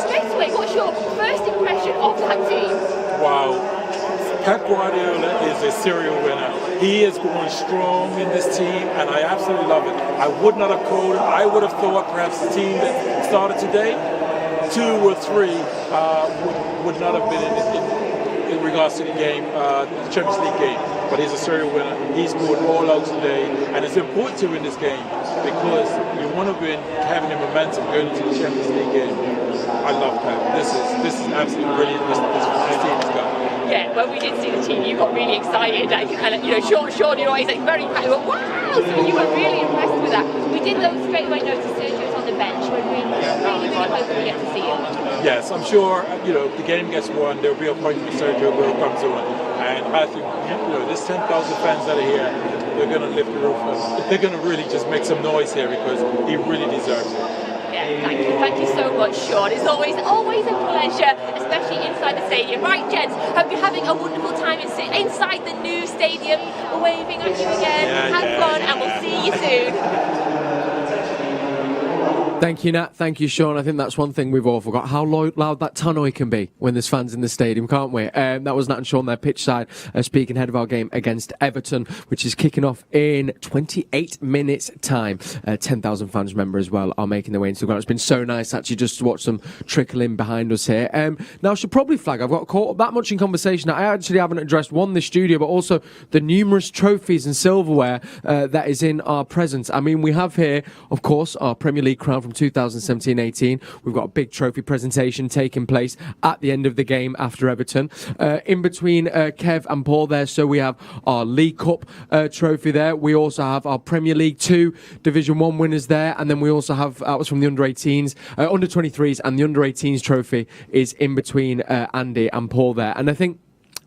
Speaker 13: straight away, what's your first impression of that team?
Speaker 14: Wow, Pep Guardiola is a serial winner. He is going strong in this team, and I absolutely love it. I would not have called it. I would have thought perhaps the team that started today, 2 or 3, would not have been in regards to the game, the Champions League game. But he's a serial winner. He scored all out today, and it's important to win this game because you want to win having the momentum going into the Champions League game. I love Pep. This is absolutely brilliant. This team has got.
Speaker 13: Yeah, when we did see the team, you got really excited, and Shaun, he's like very happy. Wow! So you were really impressed with that. We did straight away notice Sergio's on the bench. We're really hoping we get to see him.
Speaker 14: Yes, I'm sure. The game gets won. There'll be a point when Sergio Aguero comes on, and I think this 10,000 fans that are here, they're going to lift the roof. They're going to really just make some noise here because he really deserves it.
Speaker 13: Yeah, thank you so much, Shaun. It's always a pleasure, especially inside the stadium. Right, gents, hope you're having a wonderful time inside the new stadium. We're waving at you again. Have fun, and we'll see you soon.
Speaker 2: Thank you, Nat. Thank you, Shaun. I think that's one thing we've all forgot, how loud that tannoy can be when there's fans in the stadium, can't we? That was Nat and Shaun there, pitch side, speaking ahead of our game against Everton, which is kicking off in 28 minutes' time. 10,000 fans, remember, as well, are making their way into the ground. It's been so nice, actually, just to watch them trickle in behind us here. Now, I should probably flag, I've got caught up that much in conversation. I actually haven't addressed, one, the studio, but also the numerous trophies and silverware that is in our presence. I mean, we have here, of course, our Premier League crown from 2017-18. We've got a big trophy presentation taking place at the end of the game after Everton. In between Kev and Paul there, so we have our League Cup trophy there. We also have our Premier League 2 Division 1 winners there, and then we also have, that was from the under-18s, under-23s, and the under-18s trophy is in between Andy and Paul there. And I think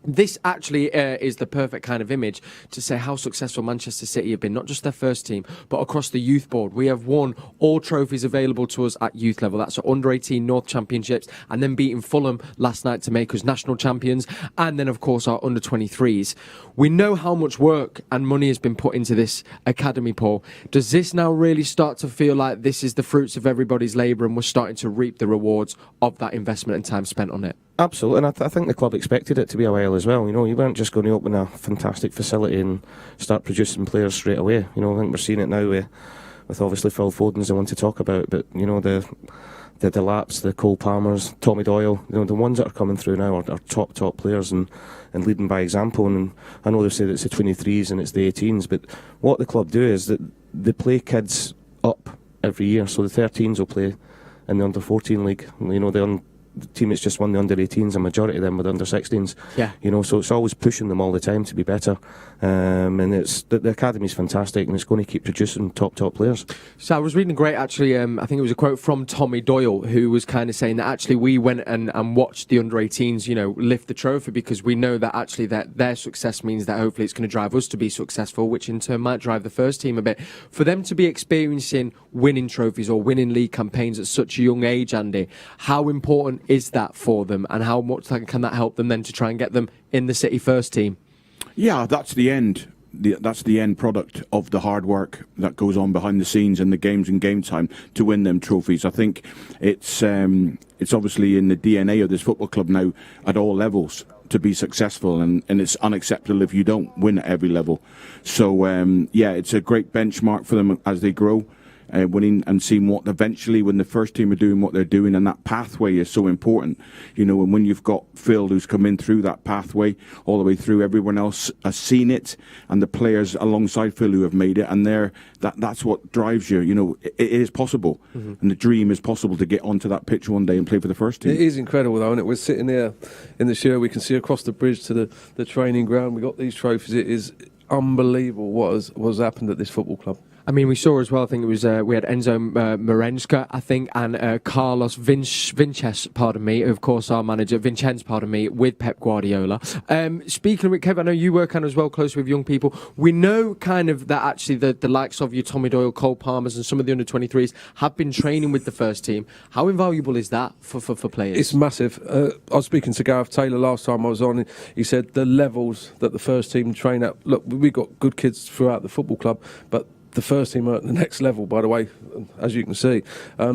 Speaker 2: this actually is the perfect kind of image to say how successful Manchester City have been, not just their first team, but across the youth board. We have won all trophies available to us at youth level. That's our under-18 North Championships, and then beating Fulham last night to make us national champions, and then, of course, our under-23s. We know how much work and money has been put into this academy, Paul. Does this now really start to feel like this is the fruits of everybody's labour and we're starting to reap the rewards of that investment and time spent on it?
Speaker 4: Absolutely, and I think the club expected it to be a while as well. You weren't just going to open a fantastic facility and start producing players straight away. I think we're seeing it now with obviously Phil Foden's the one to talk about, but the Laps, the Cole Palmers, Tommy Doyle, the ones that are coming through now are top players and leading by example. And I know they say that it's the 23s and it's the 18s, but what the club do is that they play kids up every year. So the 13s will play in the under-14 league. the team that's just won the under-18s, a majority of them were the under-16s.
Speaker 2: Yeah.
Speaker 4: You know, so it's always pushing them all the time to be better. And it's the academy's fantastic, and it's going to keep producing top players.
Speaker 2: So I was reading actually, I think it was a quote from Tommy Doyle, who was kind of saying that actually we went and watched the under-18s, you know, lift the trophy, because we know that actually that their success means that hopefully it's going to drive us to be successful, which in turn might drive the first team a bit. For them to be experiencing winning trophies or winning league campaigns at such a young age, Andy, how important is that for them, and how much can that help them then to try and get them in the City first team?
Speaker 5: Yeah, that's the end. That's the end product of the hard work that goes on behind the scenes in the games and game time to win them trophies. I think it's obviously in the DNA of this football club now at all levels to be successful, and it's unacceptable if you don't win at every level. So yeah, it's a great benchmark for them as they grow. Winning and seeing what eventually when the first team are doing what they're doing, and that pathway is so important, you know. And when you've got Phil who's come in through that pathway all the way through, everyone else has seen it, and the players alongside Phil who have made it, and that's what drives you. You know, it is possible, and the dream is possible to get onto that pitch one day and play for the first team.
Speaker 3: It is incredible though, isn't it? We're sitting there in the show, we can see across the bridge to the training ground. We got these trophies. It is unbelievable what has happened at this football club.
Speaker 2: I mean, we saw as well, I think it was, we had Enzo Maresca, I think, and Carlos Vincenz, of course, our manager, with Pep Guardiola. Speaking of it, Kev, I know you work as well close with young people. We know kind of that actually the likes of your Tommy Doyle, Cole Palmers and some of the under-23s have been training with the first team. How invaluable is that for players?
Speaker 3: It's massive. I was speaking to Gareth Taylor last time I was on. He said the levels that the first team train at. Look, we've got good kids throughout the football club, but the first team are at the next level, by the way, as you can see.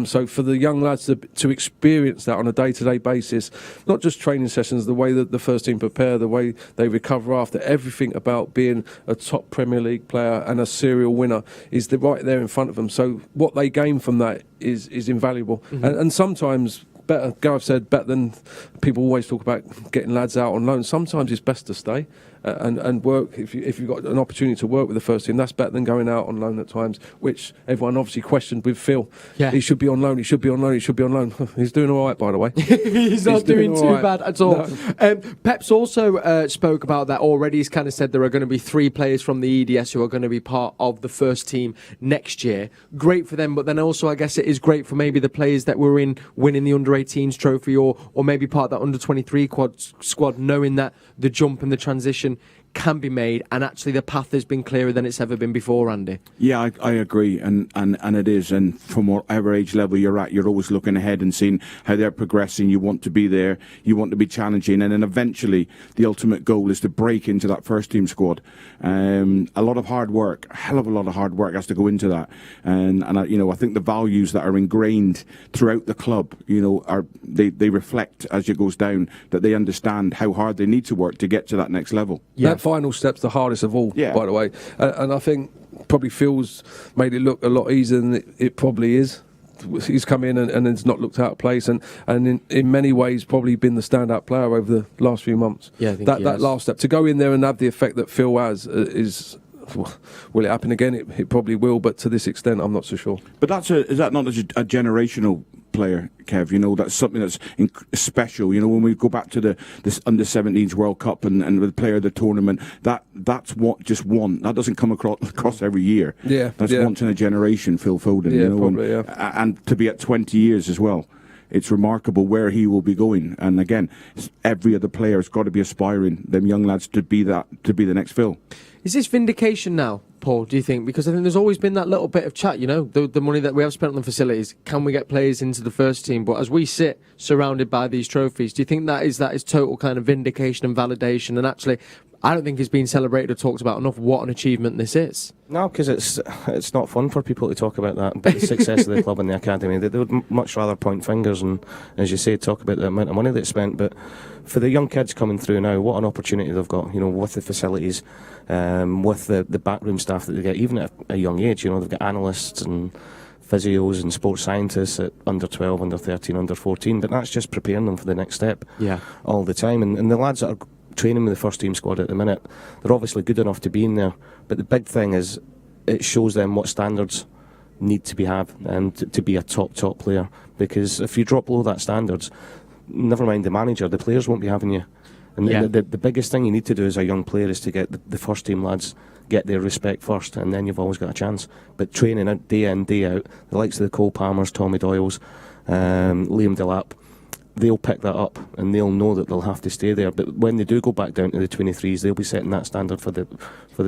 Speaker 3: So for the young lads to experience that on a day-to-day basis, not just training sessions, the way that the first team prepare, the way they recover after, everything about being a top Premier League player and a serial winner is right there in front of them. So what they gain from that is invaluable. And sometimes better, Gareth said, better than people always talk about getting lads out on loan. Sometimes it's best to stay and work. If you've got an opportunity to work with the first team, that's better than going out on loan at times, which everyone obviously questioned with Phil.
Speaker 2: Yeah.
Speaker 3: He should be on loan, he should be on loan, he should be on loan. He's doing all right, by the way.
Speaker 2: He's not doing too
Speaker 3: right.
Speaker 2: bad at all.
Speaker 3: No.
Speaker 2: Pep's also spoke about that already. He's kind of said there are going to be 3 players from the EDS who are going to be part of the first team next year. Great for them, but then also I guess it is great for maybe the players that were in winning the under-18s trophy or maybe part of that under-23 squad, knowing that the jump and the transition can be made, and actually the path has been clearer than it's ever been before, Andy.
Speaker 5: Yeah, I agree, and it is, and from whatever age level you're at, you're always looking ahead and seeing how they're progressing. You want to be there, you want to be challenging, and then eventually the ultimate goal is to break into that first team squad. A lot of hard work, a hell of a lot of hard work has to go into that, and I think the values that are ingrained throughout the club, they reflect as it goes down, that they understand how hard they need to work to get to that next level.
Speaker 3: Yeah. That final step's the hardest of all, by the way. And I think probably Phil's made it look a lot easier than it probably is. He's come in and it's not looked out of place, and in many ways probably been the standout player over the last few months.
Speaker 2: Yeah, I think
Speaker 3: that last step to go in there and have the effect that Phil has is. Will it happen again? It probably will, but to this extent, I'm not so sure.
Speaker 5: But is that not a generational player, Kev? That's something that's special. When we go back to this under-17s World Cup and the player of the tournament, that's what just one. That doesn't come across every year.
Speaker 3: Yeah,
Speaker 5: that's once in a generation. Phil Foden.
Speaker 3: Yeah, probably.
Speaker 5: And to be at 20 years as well. It's remarkable where he will be going. And again, every other player has got to be aspiring them young lads to be the next Phil.
Speaker 2: Is this vindication now, Paul, do you think? Because I think there's always been that little bit of chat, the money that we have spent on the facilities, can we get players into the first team? But as we sit surrounded by these trophies, do you think that is total kind of vindication and validation? And actually, I don't think it's been celebrated or talked about enough what an achievement this is.
Speaker 4: No, because it's not fun for people to talk about that, but the success of the club and the academy. They would much rather point fingers and, as you say, talk about the amount of money that's spent. But for the young kids coming through now, what an opportunity they've got, with the facilities, with the backroom staff that they get, even at a young age. They've got analysts and physios and sports scientists at under 12, under 13, under 14, but that's just preparing them for the next step all the time. And the lads that are training with the first team squad at the minute, they're obviously good enough to be in there, but the big thing is it shows them what standards need to be have and to be a top player, because if you drop below that standards, never mind the manager, the players won't be having you. And
Speaker 2: Yeah.
Speaker 4: the biggest thing you need to do as a young player is to get the first team lads get their respect first, and then you've always got a chance. But training out day in, day out, the likes of the Cole Palmers, Tommy Doyles, Liam Delap, they'll pick that up and they'll know that they'll have to stay there. But when they do go back down to the 23s, they'll be setting that standard for the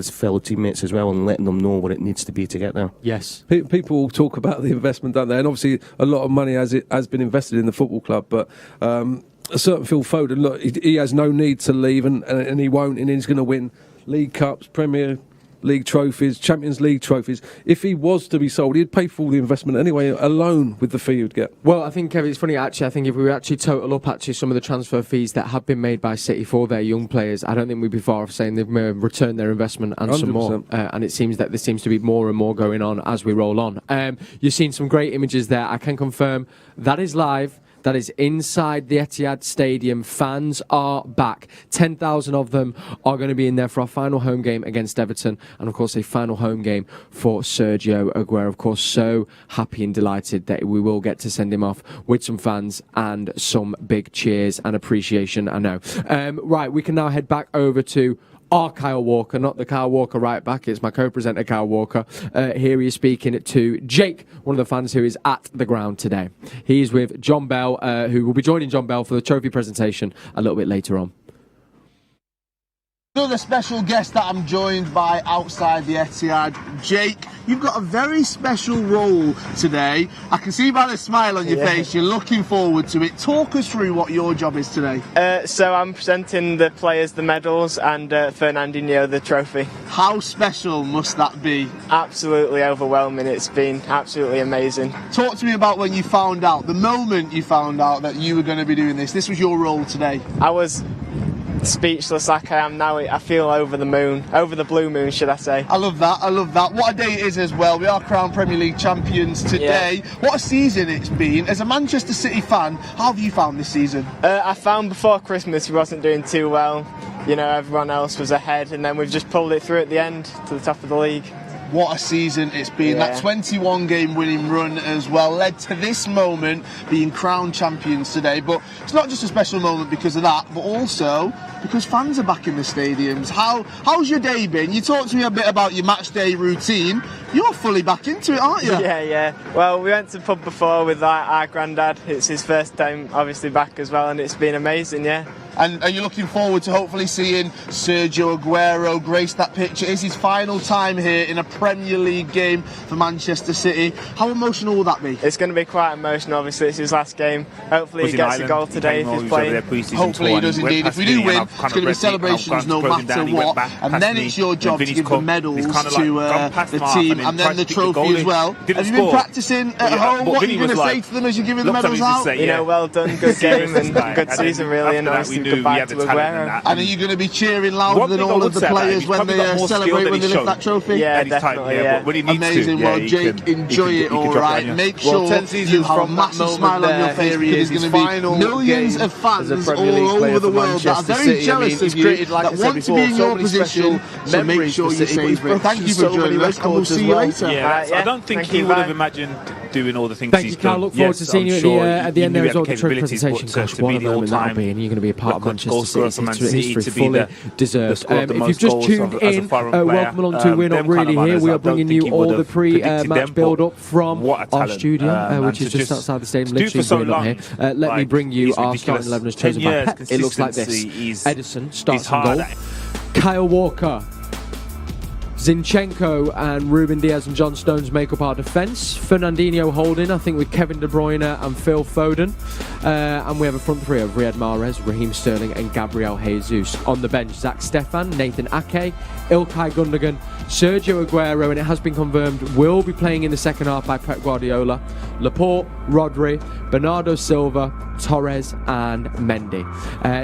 Speaker 4: fellow teammates as well, and letting them know what it needs to be to get there.
Speaker 2: Yes.
Speaker 3: People talk about the investment down there, and obviously a lot of money has been invested in the football club, but a certain Phil Foden, look, he has no need to leave, and he won't, and he's going to win League Cups, Premier League trophies, Champions League trophies. If he was to be sold, he'd pay for all the investment anyway, alone with the fee he'd get.
Speaker 2: Well, I think, Kevin, it's funny, actually. I think if we actually total up some of the transfer fees that have been made by City for their young players, I don't think we'd be far off saying they've returned their investment and 100%. Some more. And it seems that there seems to be more and more going on as we roll on. You've seen some great images there. I can confirm that is live. That is inside the Etihad Stadium. Fans are back. 10,000 of them are going to be in there for our final home game against Everton. And, of course, a final home game for Sergio Aguero. Of course, so happy and delighted that we will get to send him off with some fans and some big cheers and appreciation, I know. Right, we can now head back over to our Kyle Walker, not the Kyle Walker right back. It's my co-presenter, Kyle Walker. Here he is speaking to Jake, one of the fans who is at the ground today. He is with John Bell, who will be joining John Bell for the trophy presentation a little bit later on.
Speaker 6: Another special guest that I'm joined by outside the Etihad. Jake, you've got a very special role today. I can see by the smile on your face you're looking forward to it. Talk us through what your job is today.
Speaker 15: So I'm presenting the players the medals and Fernandinho the trophy.
Speaker 6: How special must that be?
Speaker 15: Absolutely overwhelming. It's been absolutely amazing.
Speaker 6: Talk to me about when you found out, the moment you found out that you were going to be doing this. This was your role today.
Speaker 15: I was speechless like I am now. I feel over the moon, over the blue moon, should I say.
Speaker 6: I love that, I love that. What a day it is as well. We are crowned Premier League champions today. Yeah. What a season it's been. As a Manchester City fan, how have you found this season?
Speaker 15: I found before Christmas we wasn't doing too well. You know, everyone else was ahead, and then we've just pulled it through at the end to the top of the league.
Speaker 6: What a season it's been.
Speaker 15: Yeah.
Speaker 6: That 21-game winning run as well led to this moment, being crowned champions today. But it's not just a special moment because of that, but also because fans are back in the stadiums. How's your day been? You talked to me a bit about your match day routine. You're fully back into it, aren't you?
Speaker 15: Yeah. Well, we went to the pub before with our granddad. It's his first time, obviously, back as well, and it's been amazing, yeah.
Speaker 6: And are you looking forward to hopefully seeing Sergio Aguero grace that pitch? It is his final time here in a Premier League game for Manchester City. How emotional will that be?
Speaker 15: It's going to be quite emotional, obviously. It's his last game. Hopefully he gets a goal today if he's playing.
Speaker 6: Hopefully he does indeed. If we do win, it's going to be celebrations no matter what. And then it's your job to give the medals to the team and then the trophy as well. Have you been practising at home? What are you going to say to them as you're giving the medals out?
Speaker 15: You know, well done, good game and good season really, and obviously goodbye to Aguero.
Speaker 6: And are you going to be cheering louder than all of the players when they celebrate, when they lift that trophy?
Speaker 15: Yeah, definitely, yeah.
Speaker 6: Amazing. Well, Jake, enjoy it all right. Make sure you have a massive smile on your face because there's going to be millions of fans all over the world that are very jealous of you, that want to be in your position, so make sure you savour it. Thank you for joining us, and we'll see you later.
Speaker 7: I don't think he would have imagined doing all the things he's done.
Speaker 2: Thank you, Carl. Look forward to seeing you at the end there as well. The trophy presentation. Gosh, what a moment that'll be, and you're going to be a part of Manchester City's history, fully deserved. If you've just tuned in, welcome along to We're Not Really Here. We are bringing you all the pre-match build-up from our studio, which is just outside the stadium. Literally, We're Not Here. Let me bring you our starting 11 as chosen by Pep. It looks like this. Edison starts on goal. Kyle Walker, Zinchenko and Ruben Diaz and John Stones make up our defence. Fernandinho holding, I think, with Kevin De Bruyne and Phil Foden. And we have a front three of Riyad Mahrez, Raheem Sterling and Gabriel Jesus. On the bench, Zach Stefan, Nathan Ake, Ilkay Gundogan, Sergio Aguero, and it has been confirmed, will be playing in the second half by Pep Guardiola, Laporte, Rodri, Bernardo Silva, Torres and Mendy.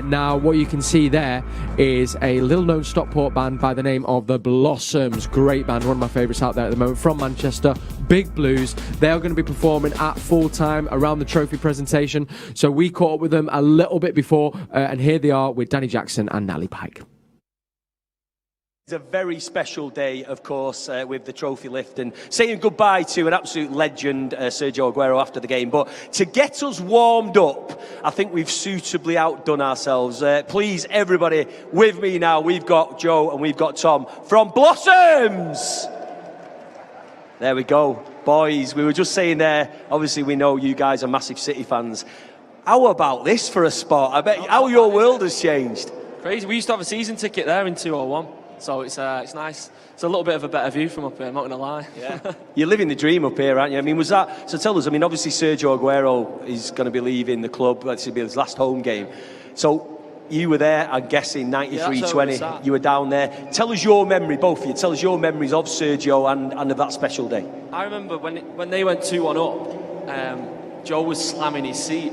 Speaker 2: Now, what you can see there is a little-known Stockport band by the name of the Blossoms. Great band, one of my favourites out there at the moment, from Manchester. Big Blues. They are going to be performing at full time around the trophy presentation. So we caught up with them a little bit before, and here they are with Danny Jackson and Nally Pike.
Speaker 16: It's a very special day, of course, with the trophy lift and saying goodbye to an absolute legend, Sergio Aguero, after the game. But to get us warmed up, I think we've suitably outdone ourselves. Please, everybody, with me now, we've got Joe and we've got Tom from Blossoms. There we go. Boys, we were just saying there, obviously we know you guys are massive City fans. How about this for a spot? I bet how your world has changed.
Speaker 17: Crazy. We used to have a season ticket there in 201. So it's nice. It's a little bit of a better view from up here, I'm not going to lie.
Speaker 16: Yeah. You're living the dream up here, aren't you? I mean, was that... So tell us, I mean, obviously Sergio Aguero is going to be leaving the club. That's going to be his last home game. So you were there, I'm guessing, 93-20. You were down there. Tell us your memory, both of you. Tell us your memories of Sergio and of that special day.
Speaker 17: I remember when they went 2-1 up, Joe was slamming his seat,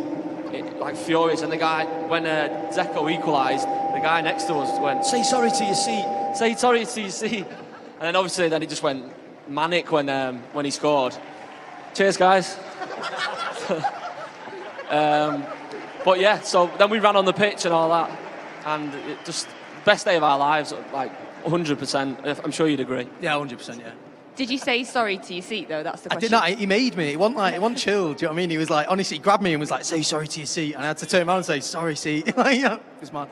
Speaker 17: like furious. And the guy, when Zeko equalised, the guy next to us went, "Say sorry to your seat. Say sorry to your seat." And then obviously he just went manic when he scored. Cheers, guys. But yeah, so then we ran on the pitch and all that, and it just best day of our lives, like 100%. I'm sure you'd agree.
Speaker 18: Yeah, 100%. Yeah.
Speaker 13: Did you say sorry to your seat though? That's the
Speaker 18: I
Speaker 13: question.
Speaker 18: did not. He made me. It wasn't chill. Do you know what I mean? He was like, honestly, he grabbed me and was like, "Say sorry to your seat," and I had to turn around and say, "Sorry, seat." It was mad.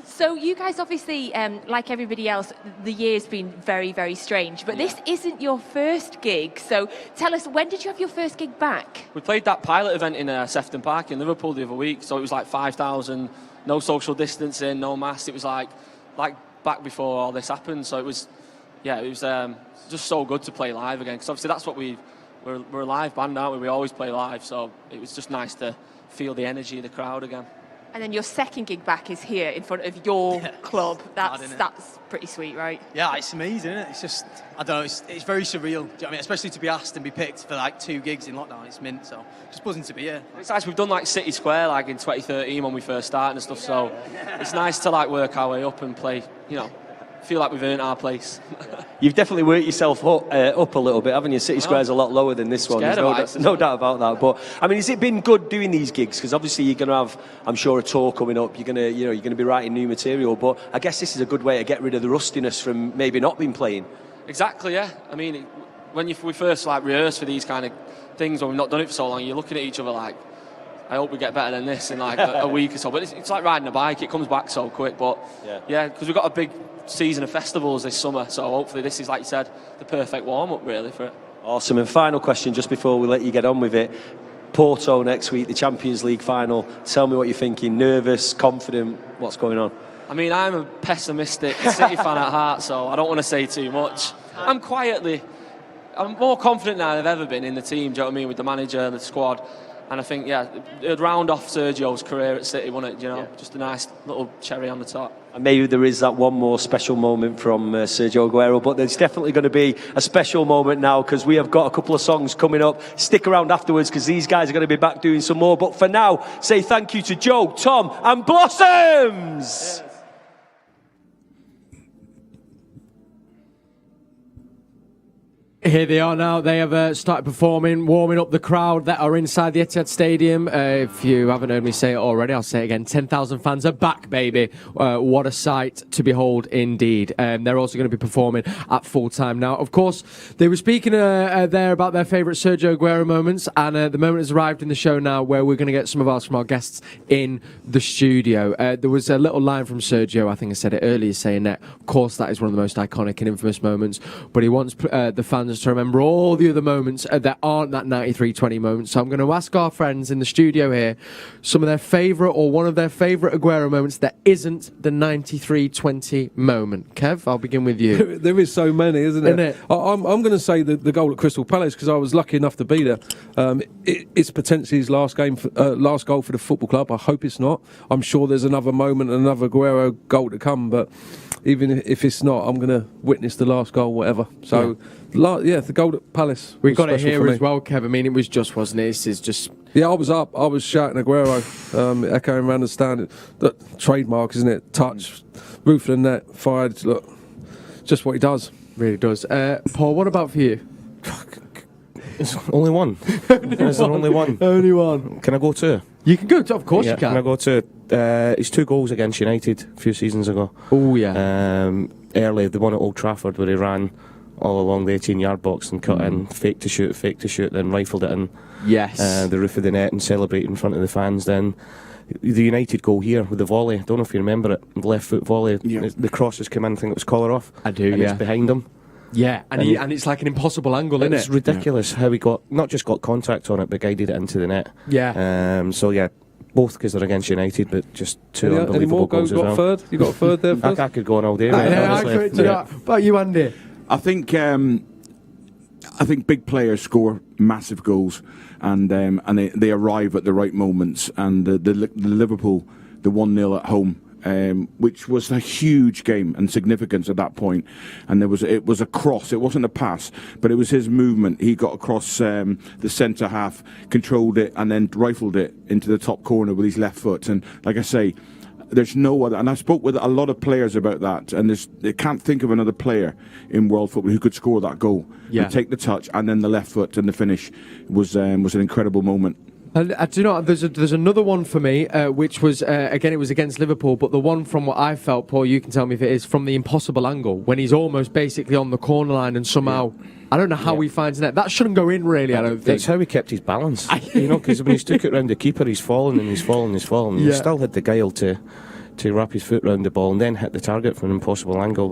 Speaker 13: So you guys obviously, like everybody else, the year's been very, very strange. But this isn't your first gig. So tell us, when did you have your first gig back?
Speaker 17: We played that pilot event in Sefton Park in Liverpool the other week. So it was like 5,000, no social distancing, no mask. It was like back before all this happened. So it was just so good to play live again. Because obviously that's what we're a live band, aren't we? We always play live. So it was just nice to feel the energy of the crowd again.
Speaker 13: And then your second gig back is here in front of your club. That's pretty sweet, right?
Speaker 18: Yeah, it's amazing, isn't it? It's just, I don't know, it's very surreal. Do you know what I mean? Especially to be asked and be picked for like 2 gigs in lockdown. It's mint, so just buzzing to be here.
Speaker 17: It's nice. We've done like City Square like in 2013 when we first started and stuff. So it's nice to like work our way up and play, feel like we've earned our place.
Speaker 16: You've definitely worked yourself up a little bit, haven't you? City Square's a lot lower than this one. There's no doubt about that. But I mean, has it been good doing these gigs? Because obviously you're going to have, I'm sure, a tour coming up. You're going to be writing new material. But I guess this is a good way to get rid of the rustiness from maybe not being playing.
Speaker 17: Exactly. Yeah. I mean, when we first like rehearse for these kind of things, when we've not done it for so long, you're looking at each other like, I hope we get better than this in like a week or so. But it's like riding a bike; it comes back so quick. But yeah, because we've got a big season of festivals this summer, so hopefully this is, like you said, the perfect warm-up really for it.
Speaker 16: Awesome. And final question, just before we let you get on with it. Porto next week, the Champions League final. Tell me what you're thinking. Nervous, confident? What's going on?
Speaker 17: I mean, I'm a pessimistic City fan at heart, so I don't want to say too much. I'm more confident now than I've ever been in the team. Do you know what I mean? With the manager, the squad. And I think, it'd round off Sergio's career at City, wouldn't it? Just a nice little cherry on the top.
Speaker 16: And maybe there is that one more special moment from Sergio Aguero, but there's definitely going to be a special moment now because we have got a couple of songs coming up. Stick around afterwards because these guys are going to be back doing some more. But for now, say thank you to Joe, Tom and Blossoms! Yes.
Speaker 2: Here they are now. They have started performing, warming up the crowd that are inside the Etihad Stadium. If you haven't heard me say it already, I'll say it again. 10,000 fans are back, baby. What a sight to behold indeed. They're also going to be performing at full time now. Of course, they were speaking there about their favourite Sergio Aguero moments, and the moment has arrived in the show now where we're going to get some of ours from our guests in the studio. There was a little line from Sergio, I think I said it earlier, saying that, of course, that is one of the most iconic and infamous moments, but he wants the fans to remember all the other moments that aren't that 93-20 moment. So I'm going to ask our friends in the studio here some of their favourite or one of their favourite Aguero moments that isn't the 93-20 moment. Kev, I'll begin with you.
Speaker 3: There is so many, isn't it? I'm going to say the goal at Crystal Palace because I was lucky enough to be there. It's potentially his last goal for the football club. I hope it's not. I'm sure there's another moment, another Aguero goal to come, but even if it's not, I'm going to witness the last goal, whatever. So, the goal at Palace.
Speaker 2: We got it here as well, Kev. I mean, it was just, wasn't it? This is just...
Speaker 3: Yeah, I was up. I was shouting Aguero, echoing around the stand. That trademark, isn't it? Touch, roof of the net, fired. Look, just what he does.
Speaker 2: Really does. Paul, what about for you?
Speaker 4: It's only one. Is there only one?
Speaker 2: Only one.
Speaker 4: Can I go two?
Speaker 2: You can go to, of course
Speaker 4: Yeah,
Speaker 2: you can.
Speaker 4: I go to his 2 goals against United a few seasons ago.
Speaker 2: Oh, yeah.
Speaker 4: Early, the one at Old Trafford where he ran all along the 18-yard box and cut in, fake to shoot, then rifled it in.
Speaker 2: Yes.
Speaker 4: The roof of the net and celebrated in front of the fans. Then the United goal here with the volley. I don't know if you remember it. The left foot volley.
Speaker 5: Yeah.
Speaker 4: The cross has come in. I think it was collar off.
Speaker 2: I do.
Speaker 4: And
Speaker 2: Yeah.
Speaker 4: it's behind him.
Speaker 2: Yeah, and it's like an impossible angle, isn't it?
Speaker 4: It's ridiculous how he not just got contact on it, but guided it into the net.
Speaker 2: Yeah.
Speaker 4: So yeah, both because they're against United, but just 2 unbelievable goals as well.
Speaker 3: Third? You got a third there?
Speaker 4: I could go on all day. Mate, honestly.
Speaker 2: What about you, Andy?
Speaker 5: I think big players score massive goals, and they arrive at the right moments. And the Liverpool, the 1-0 at home, which was a huge game and significance at that point. And it was a cross. It wasn't a pass, but it was his movement. He got across the centre half, controlled it, and then rifled it into the top corner with his left foot. And like I say, there's no other. And I spoke with a lot of players about that, and they can't think of another player in world football who could score that goal.
Speaker 2: Yeah.
Speaker 5: And take the touch and then the left foot and the finish was an incredible moment.
Speaker 2: And do you know, there's another one for me, which was, again, it was against Liverpool, but the one from what I felt, Paul, you can tell me if it is, from the impossible angle, when he's almost basically on the corner line and somehow, I don't know how he finds net. That shouldn't go in, really, I don't think.
Speaker 4: That's how he kept his balance. Because when he stuck it round the keeper, he's fallen and he's fallen and he's fallen.
Speaker 2: Yeah.
Speaker 4: He still had the guile to wrap his foot round the ball and then hit the target from an impossible angle.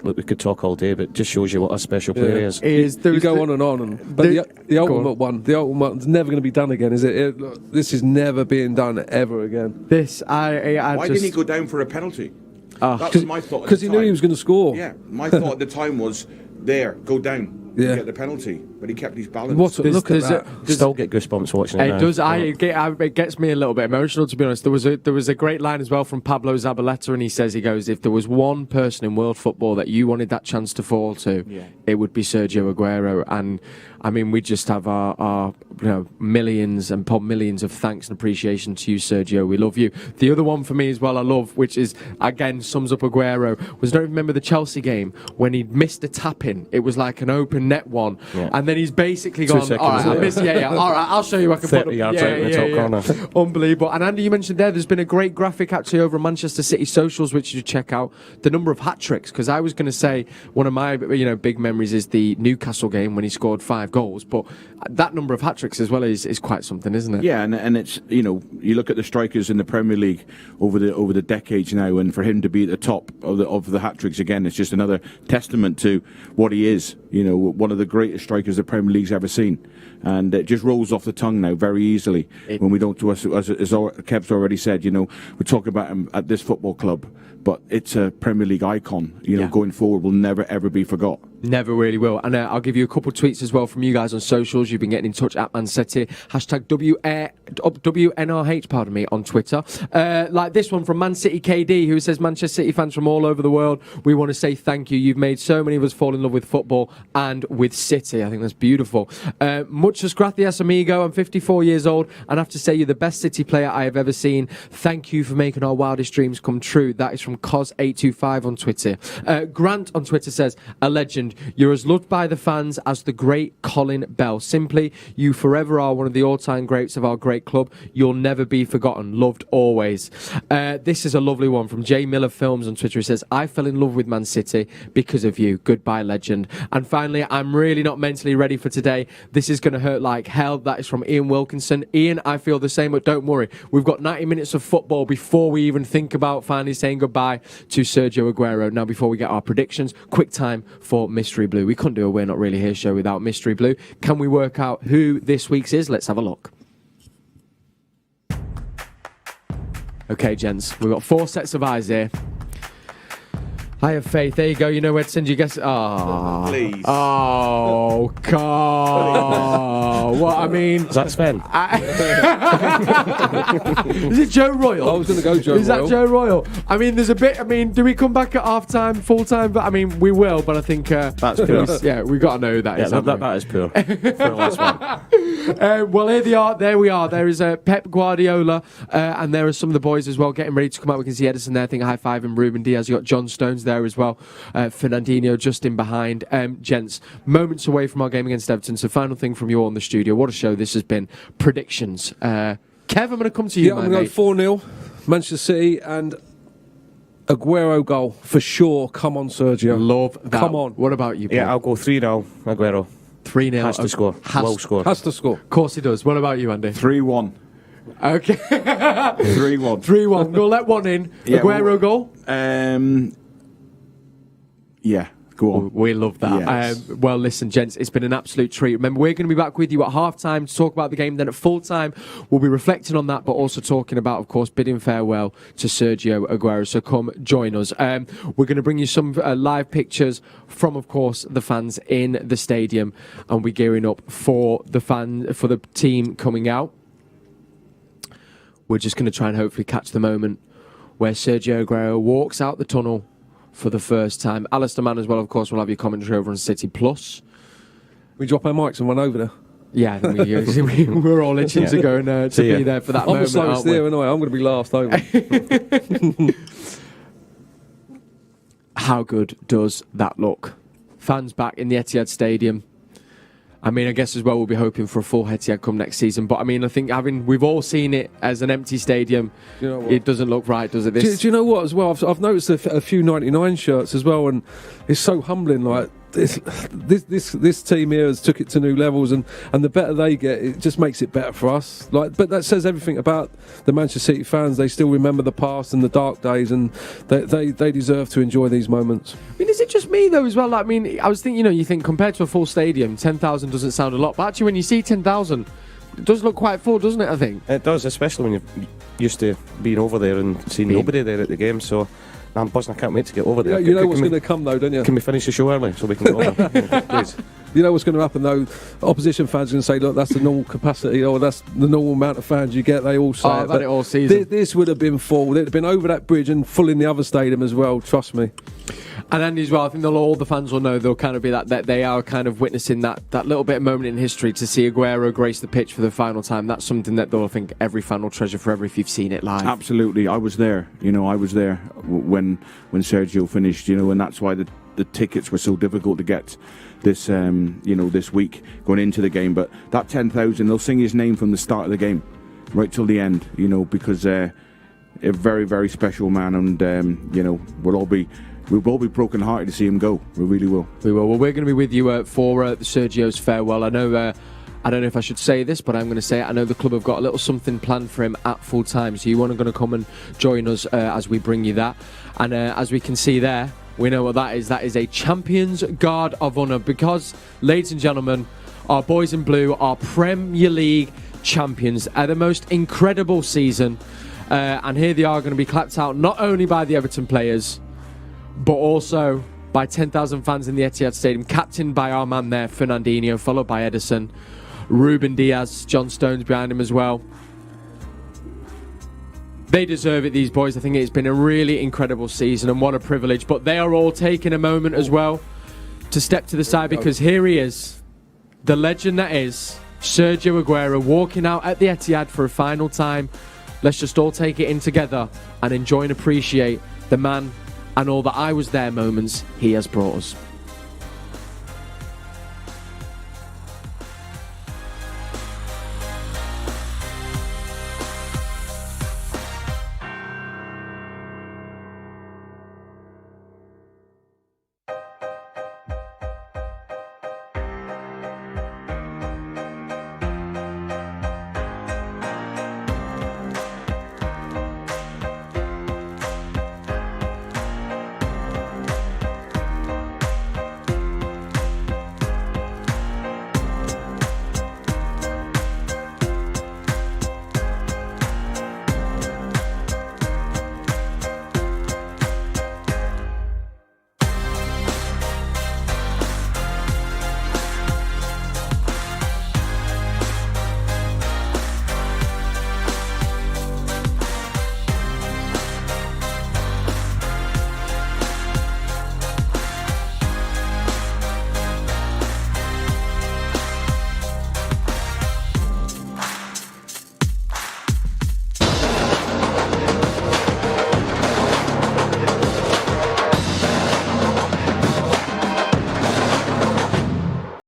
Speaker 4: Look, we could talk all day, but it just shows you what a special player he is.
Speaker 3: You go on and on, but the ultimate one's never going to be done again, is it? This is never being done ever again.
Speaker 5: Why didn't he go down for a penalty? That was my thought.
Speaker 3: Because he knew he was going to score.
Speaker 5: Yeah, my thought at the time was, go down.
Speaker 3: Yeah.
Speaker 5: Get the penalty, but he kept his balance.
Speaker 3: Look at that.
Speaker 4: Still get goosebumps watching it.
Speaker 2: It does. It gets me a little bit emotional, to be honest. There was a great line as well from Pablo Zabaleta, and he goes, if there was one person in world football that you wanted that chance to fall to, it would be Sergio Aguero. And I mean, we just have our millions and millions of thanks and appreciation to you, Sergio. We love you. The other one for me as well, I love, which is again sums up Aguero, was, don't remember the Chelsea game when he missed a tap in. It was like an open net one, and then he's basically gone, all right, I missed, all right, I'll show you. I can
Speaker 4: 30 yards out in the top corner.
Speaker 2: Unbelievable. And Andy, you mentioned there's been a great graphic actually over on Manchester City socials, which you should check out, the number of hat-tricks, because I was going to say one of my big memories is the Newcastle game when he scored 5 goals, but that number of hat-tricks as well is quite something, isn't it?
Speaker 5: Yeah, and it's, you look at the strikers in the Premier League over the decades now, and for him to be at the top of the hat-tricks again, it's just another testament to what he is, one of the greatest strikers the Premier League's ever seen. And it just rolls off the tongue now very easily when we don't, as Kev's already said, we talk about him at this football club, but it's a Premier League icon, going forward, will never ever be forgot.
Speaker 2: Never really will. And I'll give you a couple of tweets as well from you guys on socials. You've been getting in touch at Man City, hashtag WNRH, on Twitter. Like this one from Man City KD, who says, Manchester City fans from all over the world, we want to say thank you. You've made so many of us fall in love with football and with City. I think that's beautiful. Muchas gracias, amigo. I'm 54 years old and I have to say you're the best City player I have ever seen. Thank you for making our wildest dreams come true. That is from Cos825 on Twitter. Grant on Twitter says, a legend. You're as loved by the fans as the great Colin Bell. Simply, you forever are one of the all-time greats of our great club. You'll never be forgotten. Loved always. This is a lovely one from J Miller Films on Twitter. He says, I fell in love with Man City because of you. Goodbye, legend. And finally, I'm really not mentally ready for today. This is going to hurt like hell. That is from Ian Wilkinson. Ian, I feel the same, but don't worry. We've got 90 minutes of football before we even think about finally saying goodbye to Sergio Aguero. Now, before we get our predictions, quick time for Mystery Blue. We couldn't do a We're Not Really Here show without Mystery Blue. Can we work out who this week's is? Let's have a look. Okay, gents, we've got 4 sets of eyes here. I have faith. There you go. You know where to send your guess. Oh,
Speaker 5: please.
Speaker 2: Oh, God. What I mean.
Speaker 4: Is that Sven?
Speaker 2: Is it Joe Royal?
Speaker 3: I was going to go Joe Royal.
Speaker 2: Is that Joe Royal? I mean, there's a bit. I mean, do we come back at half time, full time? But I mean, we will. But I think
Speaker 4: that's poor.
Speaker 2: Yeah, we got to know who that is.
Speaker 4: That is poor. For the last one.
Speaker 2: Well, here they are. There we are. There is Pep Guardiola, and there are some of the boys as well getting ready to come out. We can see Edison there. I think high-fiving Ruben Diaz. You got John Stones there as well. Fernandinho just in behind. Gents, moments away from our game against Everton. So final thing from you all in the studio. What a show this has been. Predictions. Kev, I'm going to come to you,
Speaker 3: Yeah, I'm going to go 4-0, Manchester City, and Aguero goal for sure. Come on, Sergio.
Speaker 2: Love that.
Speaker 3: Come on.
Speaker 2: What about you, Paul?
Speaker 4: Yeah, I'll go 3-0, Aguero.
Speaker 2: 3-0.
Speaker 4: Has to score. Will score.
Speaker 3: Has to score.
Speaker 2: Of course he does. What about you, Andy?
Speaker 5: 3-1.
Speaker 2: Okay.
Speaker 5: 3-1.
Speaker 2: 3-1. We'll let one in.
Speaker 5: Yeah,
Speaker 2: Aguero goal?
Speaker 5: Yeah, go on.
Speaker 2: We love that.
Speaker 5: Yes.
Speaker 2: Well, listen, gents, it's been an absolute treat. Remember, we're going to be back with you at half-time to talk about the game. Then at full-time, we'll be reflecting on that, but also talking about, of course, bidding farewell to Sergio Aguero. So come join us. We're going to bring you some live pictures from, of course, the fans in the stadium, and we're gearing up for the team coming out. We're just going to try and hopefully catch the moment where Sergio Aguero walks out the tunnel for the first time. Alistair Mann as well, of course, will have your commentary over on City Plus.
Speaker 3: We drop our mics and run over there.
Speaker 2: Yeah, we're all itching to go and to be there for that moment.
Speaker 3: I'm the slowest there anyway. I'm going to be last over.
Speaker 2: How good does that look? Fans back in the Etihad Stadium. I mean, I guess as well we'll be hoping for a full Etihad come next season. But I mean, I think we've all seen it as an empty stadium.
Speaker 3: You know what?
Speaker 2: It doesn't look right, does it?
Speaker 3: Do you know what as well? I've noticed a few 99 shirts as well, and it's so humbling. Like this team here has took it to new levels, and the better they get, it just makes it better for us. Like, but that says everything about the Manchester City fans. They still remember the past and the dark days, and they deserve to enjoy these moments.
Speaker 2: I mean, is it just me though as well? Like, I mean, I was thinking, you think compared to a full stadium, 10,000 doesn't sound a lot, but actually when you see 10,000, it does look quite full, doesn't it? I think
Speaker 4: it does, especially when you're used to being over there and seeing nobody there at the game. So I'm buzzing. I can't wait to get over there.
Speaker 3: You know what's going to come though, don't you?
Speaker 4: Can we finish the show early so we can get over? Please.
Speaker 3: You know what's going to happen though? Opposition fans are going to say, look, that's the normal capacity, or that's the normal amount of fans you get. They all say
Speaker 2: I've had it all season.
Speaker 3: This would have been full. They'd have been over that bridge and full in the other stadium as well, trust me.
Speaker 2: And Andy as well, I think all the fans will know they'll kind of be that they are kind of witnessing that little bit of moment in history to see Aguero grace the pitch for the final time. That's something that they'll think every fan will treasure forever if you've seen it live.
Speaker 5: Absolutely. I was there. I was there when Sergio finished, and that's why the tickets were so difficult to get this this week going into the game. But that 10,000, they'll sing his name from the start of the game right till the end, because a very, very special man, and we'll all be broken-hearted to see him go. We really will.
Speaker 2: We will. Well, we're going to be with you for Sergio's farewell. I know. I don't know if I should say this, but I'm going to say it. I know the club have got a little something planned for him at full time, so you are going to come and join us as we bring you that. And as we can see there, we know what that is. That is a Champions Guard of Honour, because, ladies and gentlemen, our boys in blue are Premier League champions at the most incredible season. And here they are going to be clapped out not only by the Everton players, but also by 10,000 fans in the Etihad Stadium, captained by our man there, Fernandinho, followed by Edison, Ruben Diaz, John Stones behind him as well. They deserve it, these boys. I think it's been a really incredible season, and what a privilege. But they are all taking a moment as well to step to the side, because here he is, the legend that is Sergio Aguero, walking out at the Etihad for a final time. Let's just all take it in together and enjoy and appreciate the man and all the I was there moments he has brought us.